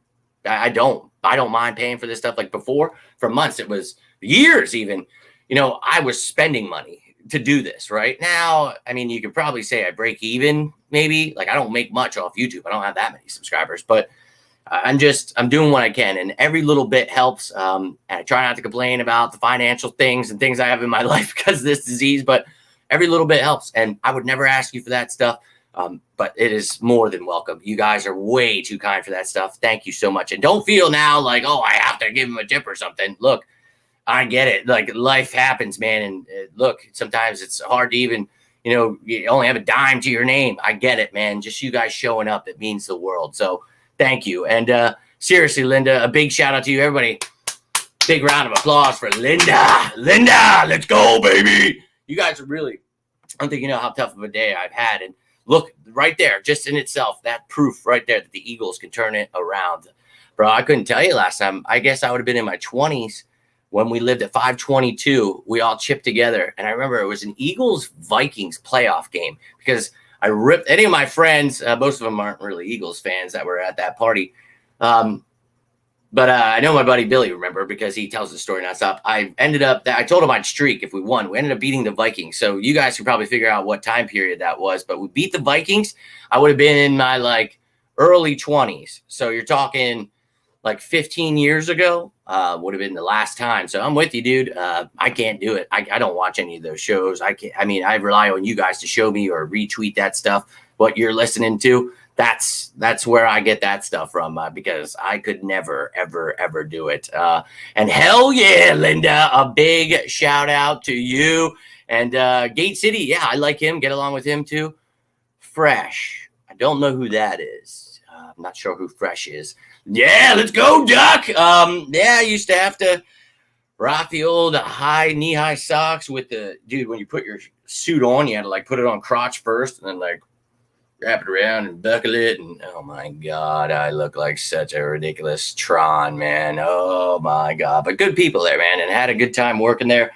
I don't mind paying for this stuff. Like before, for months, it was years even, I was spending money to do this right now. I mean, you could probably say I break even, maybe. Like I don't make much off YouTube. I don't have that many subscribers, but I'm doing what I can, and every little bit helps. And I try not to complain about the financial things and things I have in my life because of this disease, but every little bit helps. And I would never ask you for that stuff. But it is more than welcome. You guys are way too kind for that stuff. Thank you so much. And don't feel now like, oh, I have to give him a tip or something. Look, I get it. Like, life happens, man. And look, sometimes it's hard to even, you only have a dime to your name. I get it, man. Just you guys showing up, it means the world. So thank you. And seriously, Linda, a big shout out to you. Everybody, big round of applause for Linda. Linda, let's go, baby. You guys are really, I don't think you know how tough of a day I've had. And look, right there, just in itself, that proof right there that the Eagles can turn it around. Bro, I couldn't tell you last time. I guess I would have been in my 20s when we lived at 522. We all chipped together. And I remember it was an Eagles-Vikings playoff game because I ripped any of my friends. Most of them aren't really Eagles fans that were at that party. But I know my buddy Billy, remember, because he tells the story nonstop. I told him I'd streak if we won. We ended up beating the Vikings. So you guys can probably figure out what time period that was. But we beat the Vikings. I would have been in my early 20s. So you're talking 15 years ago would have been the last time. So I'm with you, dude. I can't do it. I don't watch any of those shows. I rely on you guys to show me or retweet that stuff, what you're listening to. That's where I get that stuff from because I could never, ever, ever do it. And hell yeah, Linda, a big shout out to you. And Gate City, yeah, I like him. Get along with him too. Fresh. I don't know who that is. I'm not sure who Fresh is. Yeah, let's go, Duck. Yeah, I used to have to rock the old knee-high socks with dude, when you put your suit on, you had to put it on crotch first and then wrap it around and buckle it. And oh my God, I look like such a ridiculous Tron, man. Oh my God. But good people there, man, and had a good time working there.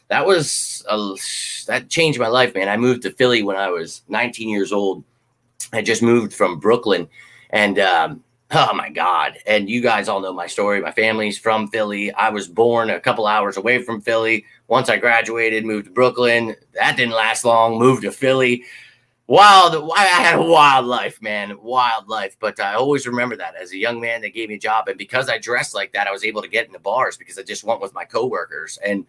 That changed my life, man. I moved to Philly when I was 19 years old. I just moved from Brooklyn, and oh my God. And you guys all know my story. My family's from Philly. I was born a couple hours away from Philly. Once I graduated, moved to Brooklyn. That didn't last long. Moved to Philly. I had a wild life, man. Wild life. But I always remember that as a young man, they gave me a job. And because I dressed like that, I was able to get into bars because I just went with my coworkers. And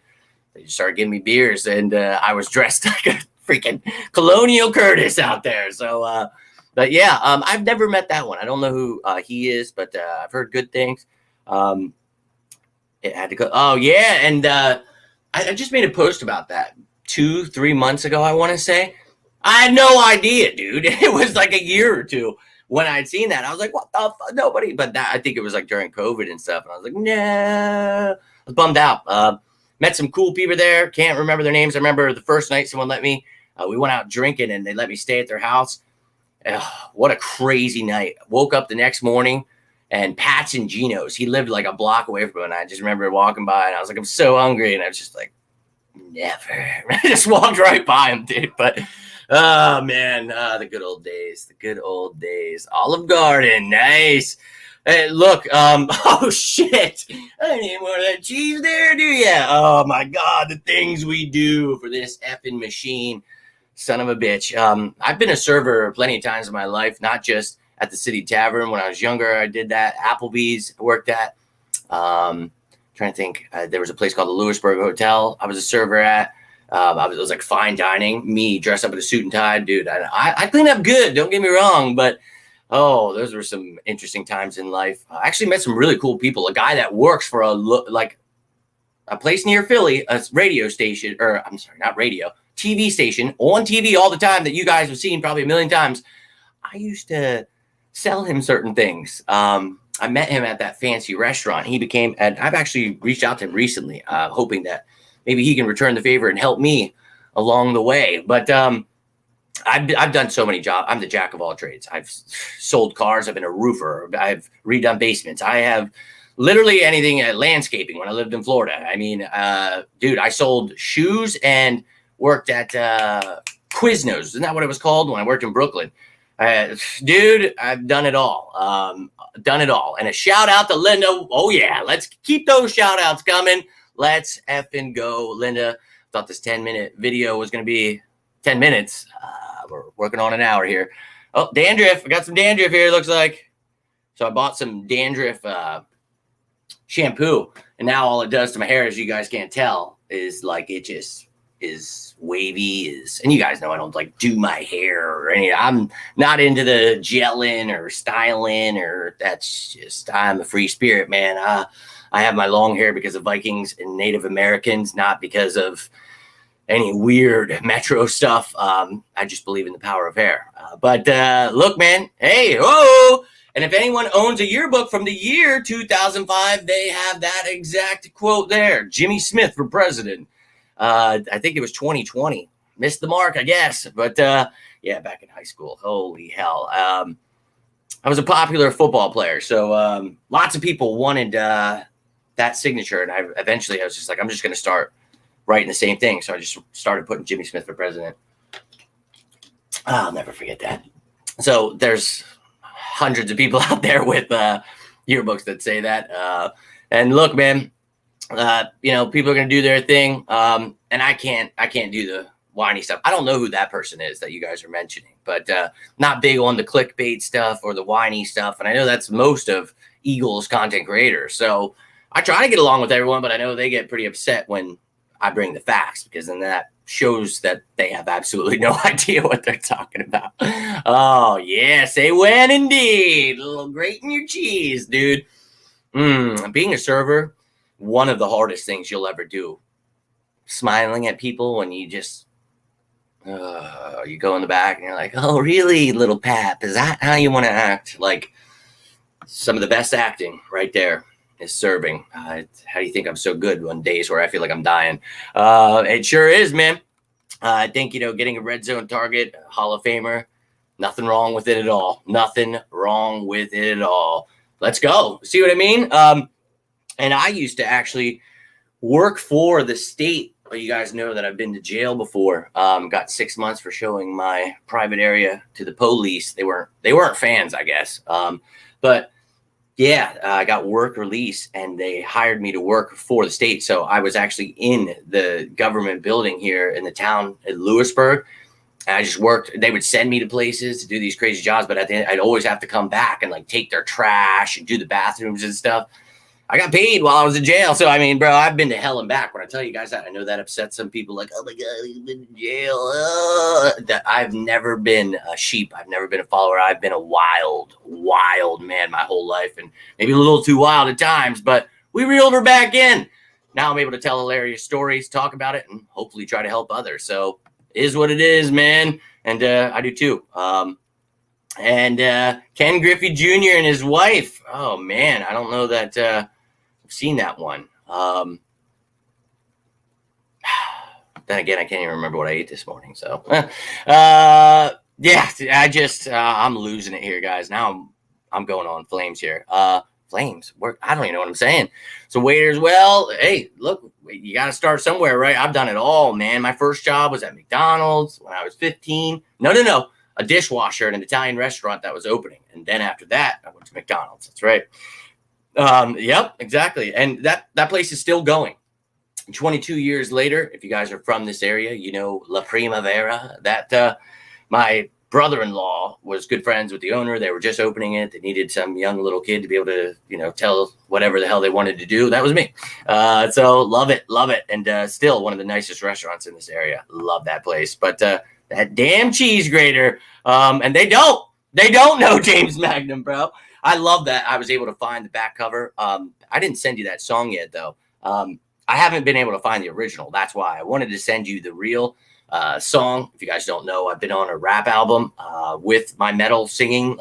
they just started giving me beers. And I was dressed like a freaking Colonial Curtis out there. So, but yeah, I've never met that one. I don't know who he is, but I've heard good things. It had to go. Oh, yeah. And I just made a post about that 2-3 months ago, I want to say. I had no idea, dude. It was a year or two when I'd seen that. I was like, what the fuck? Nobody. But I think it was during COVID and stuff. And I was like, nah. I was bummed out. Met some cool people there. Can't remember their names. I remember the first night someone let me. We went out drinking and they let me stay at their house. What a crazy night. Woke up the next morning and Pat's and Gino's. He lived a block away from me. And I just remember walking by and I was like, I'm so hungry. And I was just like, never. I just walked right by him, dude. But oh man, the good old days. Olive Garden, nice. Hey, look, oh shit, I need more of that cheese there, do ya? Oh my God, the things we do for this effing machine, son of a bitch. I've been a server plenty of times in my life, not just at the City Tavern. When I was younger, I did that. Applebee's I worked at. Trying to think, there was a place called the Lewisburg Hotel I was a server at. It was fine dining, me dressed up in a suit and tie, dude. I clean up good, don't get me wrong, but those were some interesting times in life. I actually met some really cool people. A guy that works for a place near Philly, a radio station, or I'm sorry, not radio, TV station, on TV all the time that you guys have seen probably a million times. I used to sell him certain things. I met him at that fancy restaurant. And I've actually reached out to him recently, hoping that maybe he can return the favor and help me along the way. But I've done so many jobs. I'm the jack of all trades. I've sold cars. I've been a roofer. I've redone basements. I have literally anything landscaping when I lived in Florida. I mean, dude, I sold shoes and worked at Quiznos. Isn't that what it was called when I worked in Brooklyn? Dude, I've done it all. And a shout out to Linda. Oh, yeah. Let's keep those shout outs coming. Let's effing go, Linda. Thought this 10-minute video was going to be 10 minutes. We're working on an hour here. Oh, dandruff. I got some dandruff here, looks like. So I bought some dandruff shampoo, and now all it does to my hair, as you guys can't tell, is like it just is wavy. And you guys know I don't like do my hair or any. I'm not into the gelling or styling, or that's just, I'm a free spirit, man. I have my long hair because of Vikings and Native Americans, not because of any weird metro stuff. I just believe in the power of hair. But look, man, hey, whoa. And if anyone owns a yearbook from the year 2005, they have that exact quote there. Jimmy Smith for president. I think it was 2020. Missed the mark, I guess. But yeah, back in high school. Holy hell. I was a popular football player. So lots of people wanted that signature. And I was just like, I'm just going to start writing the same thing. So I just started putting Jimmy Smith for president. I'll never forget that. So there's hundreds of people out there with yearbooks that say that. And look, man, people are going to do their thing. And I can't do the whiny stuff. I don't know who that person is that you guys are mentioning, but not big on the clickbait stuff or the whiny stuff. And I know that's most of Eagles content creators. So I try to get along with everyone, but I know they get pretty upset when I bring the facts, because then that shows that they have absolutely no idea what they're talking about. Oh, yes, they win indeed. A little grating your cheese, dude. Being a server, one of the hardest things you'll ever do. Smiling at people when you just, you go in the back and you're like, oh, really, little pap? Is that how you want to act? Like, some of the best acting right there is serving. How do you think I'm so good on days where I feel like I'm dying? It sure is, man. I think, getting a red zone target, Hall of Famer, nothing wrong with it at all. Nothing wrong with it at all. Let's go. See what I mean? And I used to actually work for the state. You guys know that I've been to jail before. Got 6 months for showing my private area to the police. They weren't fans, I guess. But yeah, I got work release and they hired me to work for the state. So I was actually in the government building here in the town in Lewisburg. And I just worked. They would send me to places to do these crazy jobs, but at the end, I'd always have to come back and like take their trash and do the bathrooms and stuff. I got paid while I was in jail. So, I mean, bro, I've been to hell and back. When I tell you guys that, I know that upsets some people, like, oh my God, you've been in jail. That I've never been a sheep. I've never been a follower. I've been a wild man my whole life, and maybe a little too wild at times, but we reeled her back in. Now I'm able to tell hilarious stories, talk about it, and hopefully try to help others. So it is what it is, man. And I do too. And Ken Griffey Jr. and his wife. Oh, man, I don't know that I've seen that one. Then again, I can't even remember what I ate this morning. So, yeah, I just I'm losing it here, guys. Now I'm going on flames here. Flames. I don't even know what I'm saying. So waiters, well, hey, look, you got to start somewhere, right? I've done it all, man. My first job was at McDonald's when I was 15. No. A dishwasher at an Italian restaurant that was opening. And then after that, I went to McDonald's. That's right. Yep, exactly. And that place is still going. 22 years later, if you guys are from this area, you know La Primavera, that my brother-in-law was good friends with the owner. They were just opening it. They needed some young little kid to be able to, tell whatever the hell they wanted to do. That was me. So love it. And still one of the nicest restaurants in this area. Love that place. But that damn cheese grater. And they don't know James Magnum, bro. I love that I was able to find the back cover. I didn't send you that song yet, though. I haven't been able to find the original. That's why I wanted to send you the real song. If you guys don't know, I've been on a rap album with my metal singing.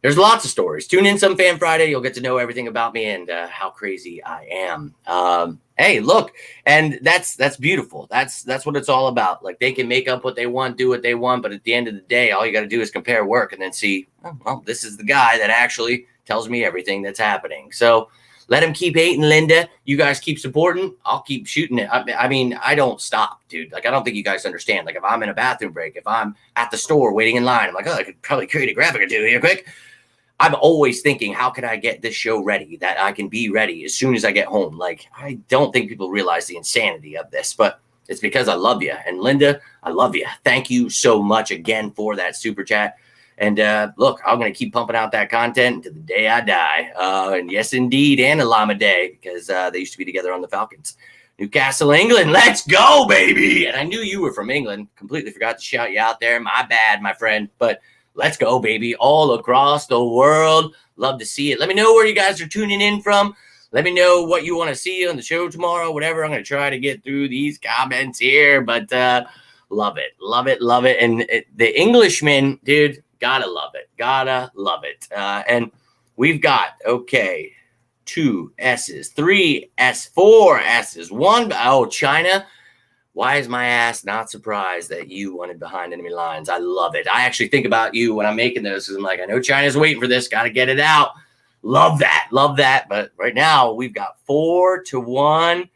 There's lots of stories. Tune in some Fan Friday. You'll get to know everything about me and how crazy I am. Hey, look, and that's beautiful. That's what it's all about. Like, they can make up what they want, do what they want, but at the end of the day, all you got to do is compare work and then see, oh, well, this is the guy that actually tells me everything that's happening. So let him keep hating, Linda. You guys keep supporting. I'll keep shooting it. I mean, I don't stop, dude. Like, I don't think you guys understand. Like, if I'm in a bathroom break, if I'm at the store waiting in line, I'm like, oh, I could probably create a graphic or two here quick. I'm always thinking, how can I get this show ready that I can be ready as soon as I get home? Like, I don't think people realize the insanity of this, but it's because I love you. And Linda, I love you. Thank you so much again for that super chat. And look, I'm going to keep pumping out that content until the day I die. And yes, indeed, and Alama Day, because they used to be together on the Falcons. Newcastle, England, let's go, baby. And I knew you were from England. Completely forgot to shout you out there. My bad, my friend. But let's go, baby, all across the world. Love to see it. Let me know where you guys are tuning in from. Let me know what you want to see on the show tomorrow, whatever. I'm going to try to get through these comments here, but love it, love it, love it. And the Englishman, dude, gotta love it, gotta love it. And we've got, okay, 2 S's, 3 S, 4 S's, 1. Oh, China. Why is my ass not surprised that you wanted behind enemy lines? I love it. I actually think about you when I'm making those. I'm like, I know China's waiting for this. Got to get it out. Love that. Love that. But right now we've got 4-1.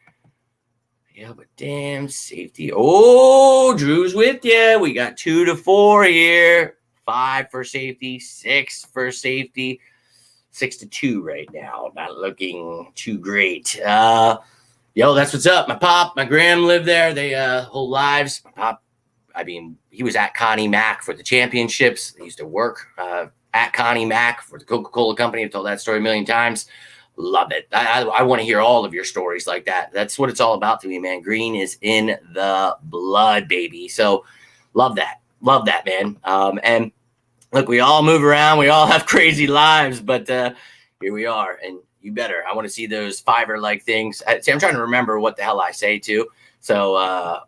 Yeah, but damn safety. Oh, Drew's with you. We got 2-4 here. 5 for safety. 6 for safety. 6-2 right now. Not looking too great. Yo, that's what's up. My pop, my gram live there. They whole lives. My pop, I mean, he was at Connie Mack for the championships. He used to work at Connie Mack for the Coca-Cola company. I've told that story a million times. Love it. I want to hear all of your stories like that. That's what it's all about to me, man. Green is in the blood, baby. So love that. Love that, man. And look, we all move around. We all have crazy lives, but here we are. And you better. I want to see those Fiverr-like things. I'm trying to remember what the hell I say too. So,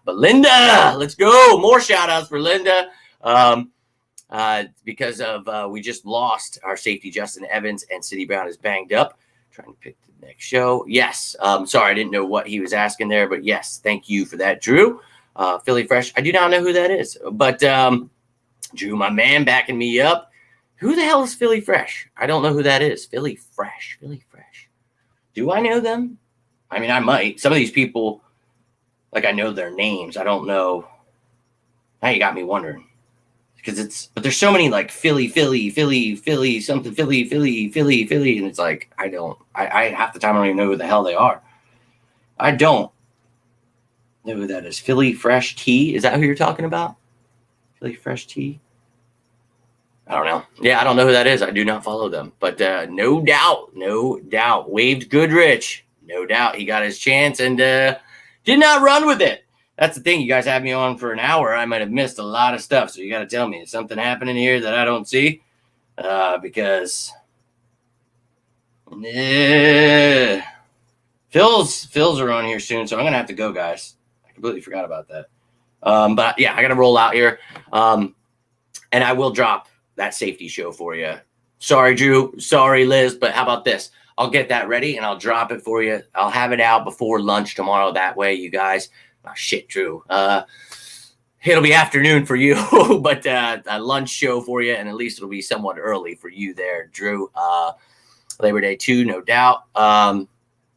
but Linda, let's go. More shout outs for Linda. Because of we just lost our safety, Justin Evans, and City Brown is banged up. Trying to pick the next show. Yes. Sorry, I didn't know what he was asking there, but yes, thank you for that, Drew. Philly Fresh. I do not know who that is, but Drew, my man, backing me up. Who the hell is Philly Fresh? I don't know who that is. Philly Fresh. Philly Fresh. Do I know them? I mean, I might. Some of these people, like, I know their names. I don't know. Now you got me wondering. But there's so many, like, Philly, something, Philly. And it's like, I half the time I don't even know who the hell they are. I don't know who that is. Philly Fresh Tea. Is that who you're talking about? Philly Fresh Tea? I don't know. Yeah, I don't know who that is. I do not follow them. But no doubt. Waved Goodrich. No doubt. He got his chance and did not run with it. That's the thing. You guys have me on for an hour. I might have missed a lot of stuff. So you got to tell me, is something happening here that I don't see? Because Phil's are on here soon. So I'm going to have to go, guys. I completely forgot about that. But yeah, I got to roll out here. And I will drop that safety show for you. Sorry, Drew. Sorry, Liz. But how about this? I'll get that ready and I'll drop it for you. I'll have it out before lunch tomorrow. That way, you guys. Oh, shit, Drew. It'll be afternoon for you, but a lunch show for you, and at least it'll be somewhat early for you there, Drew. Labor Day 2, no doubt. I'm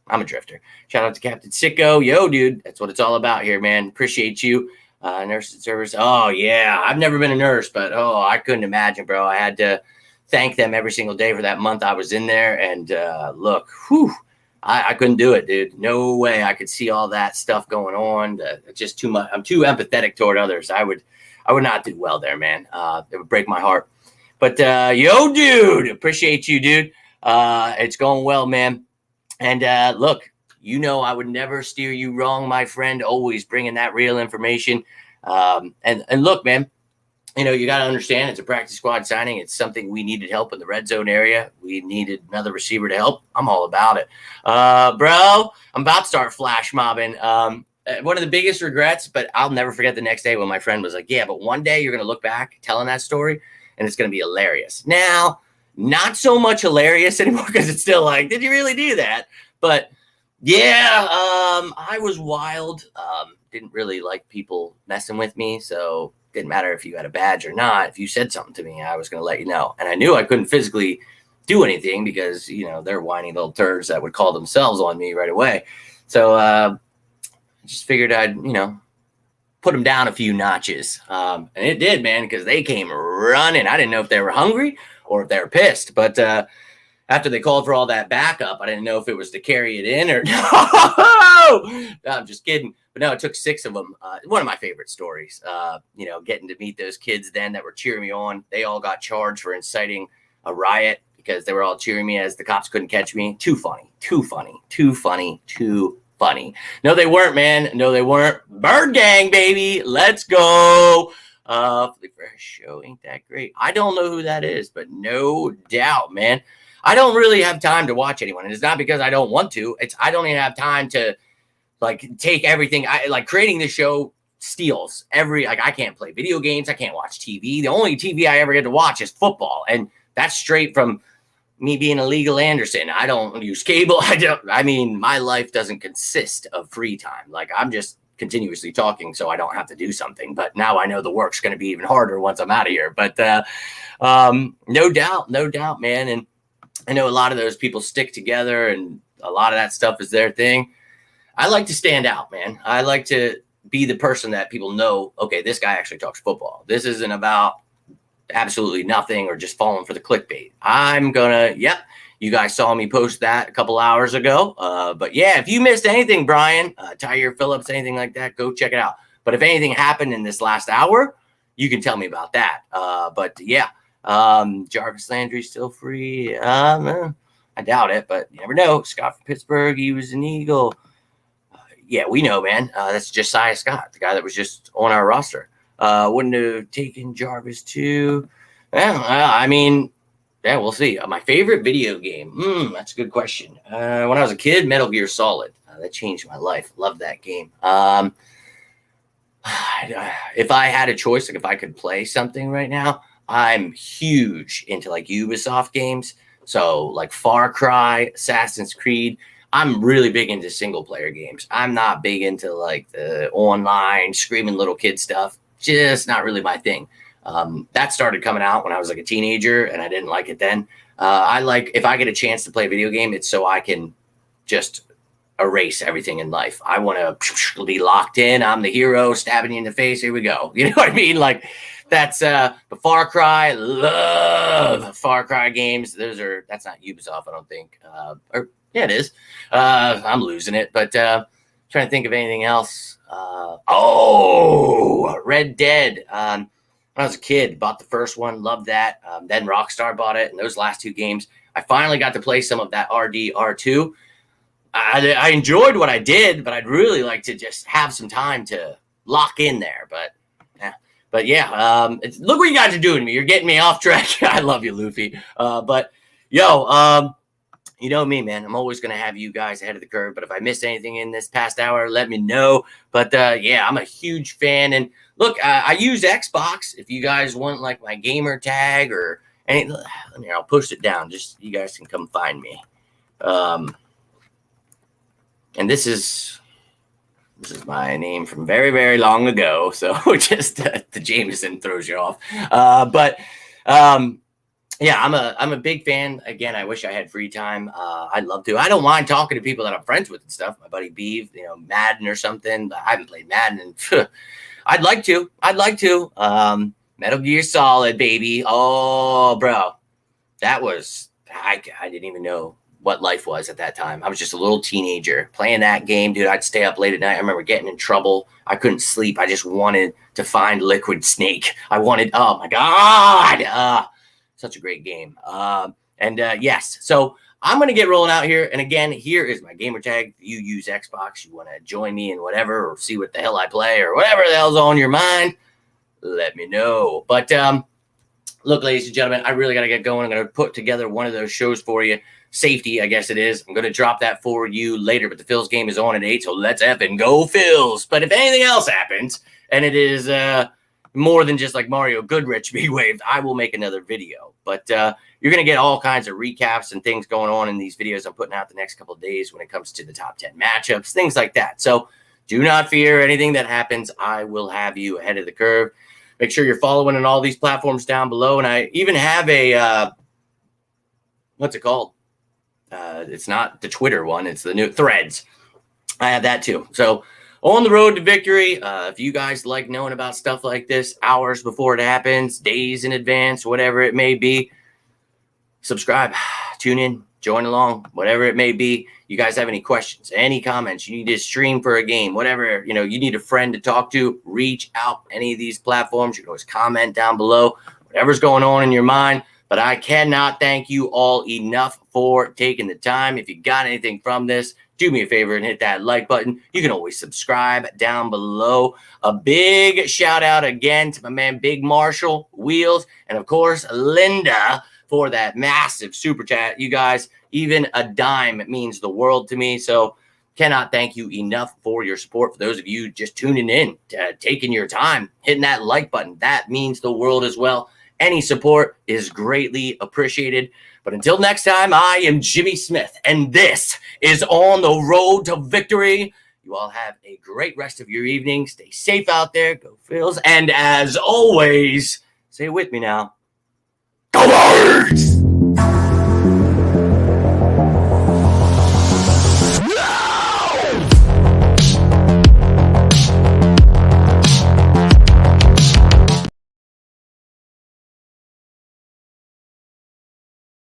a drifter. Shout out to Captain Sicko. Yo, dude. That's what it's all about here, man. Appreciate you. Nurse and service. Oh, yeah. I've never been a nurse, but, I couldn't imagine, bro. I had to thank them every single day for that month I was in there. And look, I couldn't do it, dude. No way I could see all that stuff going on. Just too much. I'm too empathetic toward others. I would not do well there, man. It would break my heart. But, yo, dude, appreciate you, dude. It's going well, man. And look, I would never steer you wrong, my friend. Always bringing that real information. And look, man, you got to understand it's a practice squad signing. It's something we needed help in the red zone area. We needed another receiver to help. I'm all about it. Bro, I'm about to start flash mobbing. One of the biggest regrets, but I'll never forget the next day when my friend was like, yeah, but one day you're going to look back telling that story and it's going to be hilarious. Now, not so much hilarious anymore because it's still like, did you really do that? But yeah, I was wild. Didn't really like people messing with me. So didn't matter if you had a badge or not. If you said something to me, I was going to let you know. And I knew I couldn't physically do anything because, they're whiny little turds that would call themselves on me right away. So I just figured I'd, put them down a few notches. And it did, man, because they came running. I didn't know if they were hungry or if they were pissed. But after they called for all that backup, I didn't know if it was to carry it in or no. I'm just kidding. But no, it took 6 of them. One of my favorite stories, getting to meet those kids then that were cheering me on. They all got charged for inciting a riot because they were all cheering me as the cops couldn't catch me. Too funny. No, they weren't, man. No, they weren't. Bird Gang, baby. Let's go. The first show ain't that great. I don't know who that is, but no doubt, man. I don't really have time to watch anyone. And it's not because I don't want to. I don't even have time to take everything. Creating this show steals I can't play video games. I can't watch TV. The only TV I ever get to watch is football. And that's straight from me being a legal Anderson. I don't use cable. My life doesn't consist of free time. I'm just continuously talking so I don't have to do something. But now I know the work's going to be even harder once I'm out of here. But no doubt, man. And I know a lot of those people stick together and a lot of that stuff is their thing. I like to stand out, man. I like to be the person that people know, okay, this guy actually talks football. This isn't about absolutely nothing or just falling for the clickbait. You guys saw me post that a couple hours ago. But yeah, if you missed anything, Brian, Tyre Phillips, anything like that, go check it out. But if anything happened in this last hour, you can tell me about that. Jarvis Landry's still free. I doubt it, but you never know. Scott from Pittsburgh, he was an Eagle. Yeah, we know, man. That's Josiah Scott, the guy that was just on our roster. Wouldn't have taken Jarvis too. We'll see. My favorite video game. That's a good question. When I was a kid, Metal Gear Solid. That changed my life. Love that game. If I had a choice, if I could play something right now, I'm huge into Ubisoft games. So Far Cry, Assassin's Creed. I'm really big into single player games. I'm not big into the online screaming little kid stuff. Just not really my thing. That started coming out when I was a teenager and I didn't like it then. If I get a chance to play a video game, it's so I can just erase everything in life. I want to be locked in. I'm the hero, stabbing you in the face. Here we go. You know what I mean? That's the Far Cry. Love Far Cry games. That's not Ubisoft, I don't think. Yeah, it is. I'm losing it, but trying to think of anything else. Red Dead. When I was a kid, bought the first one, loved that. Then Rockstar bought it, and those last 2 games, I finally got to play some of that RDR2. I enjoyed what I did, but I'd really like to just have some time to lock in there. Look what you guys are doing to me. You're getting me off track. I love you, Luffy. You know me, man. I'm always going to have you guys ahead of the curve. But if I missed anything in this past hour, let me know. But I'm a huge fan. And look, I use Xbox. If you guys want my gamer tag or anything, I'll push it down. Just you guys can come find me. And this is my name from very, very long ago. So just the Jameson throws you off. I'm a big fan. Again, I wish I had free time. I'd love to. I don't mind talking to people that I'm friends with and stuff. My buddy Beeve, Madden or something. I haven't played Madden, and I'd like to. Metal Gear Solid, baby. Oh, bro, that was I didn't even know what life was at that time. I was just a little teenager playing that game, dude. I'd stay up late at night. I remember getting in trouble. I couldn't sleep. I just wanted to find Liquid Snake. Oh my God. Such a great game. Yes. So I'm going to get rolling out here. And again, here is my gamer tag. If you use Xbox, you want to join me in whatever, or see what the hell I play, or whatever the hell's on your mind, let me know. But look, ladies and gentlemen, I really got to get going. I'm going to put together one of those shows for you. Safety, I guess it is. I'm going to drop that for you later, but the Phils game is on at 8, so let's effing go Phils. But if anything else happens, and it is more than just Mario Goodrich being waved, I will make another video. But you're going to get all kinds of recaps and things going on in these videos I'm putting out the next couple of days when it comes to the top 10 matchups, things like that. So do not fear anything that happens. I will have you ahead of the curve. Make sure you're following on all these platforms down below. And I even have a, what's it called? It's not the Twitter one. It's the new Threads. I have that too. So on the road to victory, if you guys like knowing about stuff like this hours before it happens, days in advance, whatever it may be, subscribe, tune in, join along, whatever it may be. You guys have any questions, any comments, you need to stream for a game, whatever, you need a friend to talk to, reach out any of these platforms. You can always comment down below, whatever's going on in your mind. But I cannot thank you all enough for taking the time. If you got anything from this, do me a favor and hit that like button. You can always subscribe down below. A big shout out again to my man Big Marshall, Wheels, and of course Linda for that massive super chat. You guys, even a dime means the world to me. So cannot thank you enough for your support. For those of you just tuning in, taking your time, hitting that like button, that means the world as well. Any support is greatly appreciated. But until next time, I am Jimmy Smith, and this is On the Road to Victory. You all have a great rest of your evening. Stay safe out there. Go Phils. And as always, say it with me now. Go Birds!